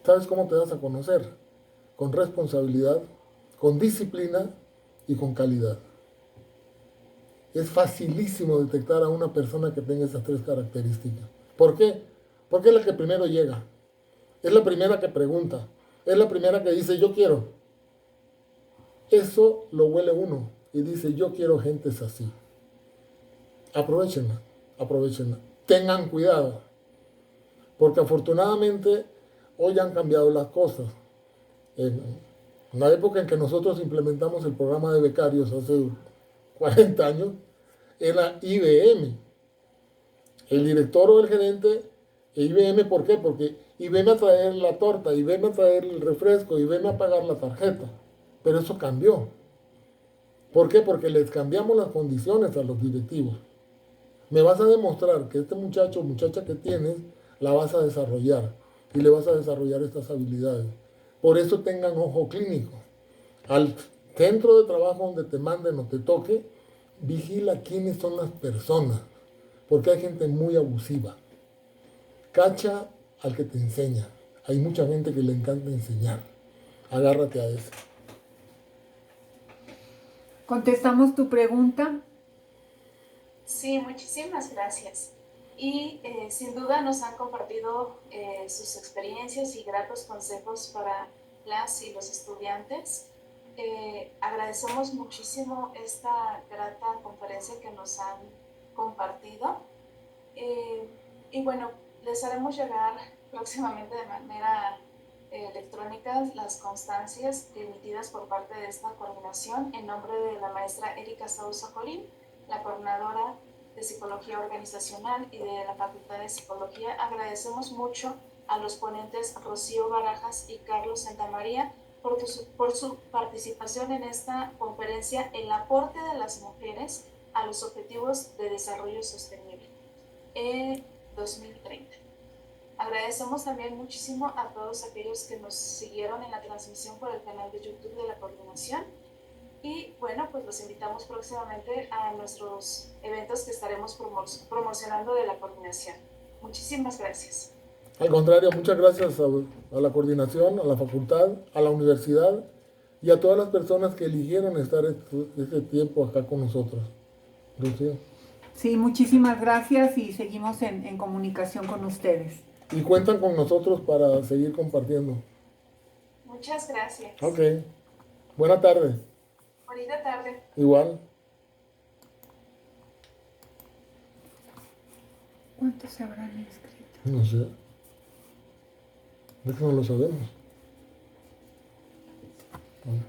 ¿Sabes cómo te das a conocer? Con responsabilidad, con disciplina y con calidad. Es facilísimo detectar a una persona que tenga esas 3 características. ¿Por qué? Porque es la que primero llega. Es la primera que pregunta. Es la primera que dice, yo quiero. Eso lo huele uno y dice, yo quiero gentes así. Aprovechenla, aprovechenla. Tengan cuidado. Porque afortunadamente hoy han cambiado las cosas. En la época en que nosotros implementamos el programa de becarios hace 40 años, era IBM. El director o el gerente, IBM, ¿por qué? Porque IBM a traer la torta, IBM a traer el refresco, IBM a pagar la tarjeta. Pero eso cambió. ¿Por qué? Porque les cambiamos las condiciones a los directivos. Me vas a demostrar que este muchacho o muchacha que tienes, la vas a desarrollar y le vas a desarrollar estas habilidades. Por eso tengan ojo clínico. Al centro de trabajo donde te manden o te toque, vigila quiénes son las personas, porque hay gente muy abusiva. Cacha al que te enseña. Hay mucha gente que le encanta enseñar. Agárrate a eso. ¿Contestamos tu pregunta? Sí, muchísimas gracias. Y sin duda nos han compartido sus experiencias y gratos consejos para las y los estudiantes. Agradecemos muchísimo esta grata conferencia que nos han compartido. Y bueno, les haremos llegar próximamente de manera electrónica las constancias emitidas por parte de esta coordinación en nombre de la maestra Erika Sousa Colín, la coordinadora de Psicología Organizacional y de la Facultad de Psicología. Agradecemos mucho a los ponentes Rocío Barajas y Carlos Santamaría por su participación en esta conferencia, El aporte de las mujeres a los objetivos de desarrollo sostenible en 2030. Agradecemos también muchísimo a todos aquellos que nos siguieron en la transmisión por el canal de YouTube de la Coordinación. Y bueno, pues los invitamos próximamente a nuestros eventos que estaremos promocionando de la Coordinación. Muchísimas gracias. Al contrario, muchas gracias a la Coordinación, a la facultad, a la universidad y a todas las personas que eligieron estar este tiempo acá con nosotros. Lucía. Sí, muchísimas gracias y seguimos en comunicación con ustedes. Y cuentan con nosotros para seguir compartiendo. Muchas gracias. Ok. Buena tarde. Bonita tarde. Igual. ¿Cuántos se habrán inscrito? No sé. Es que no lo sabemos. Bueno.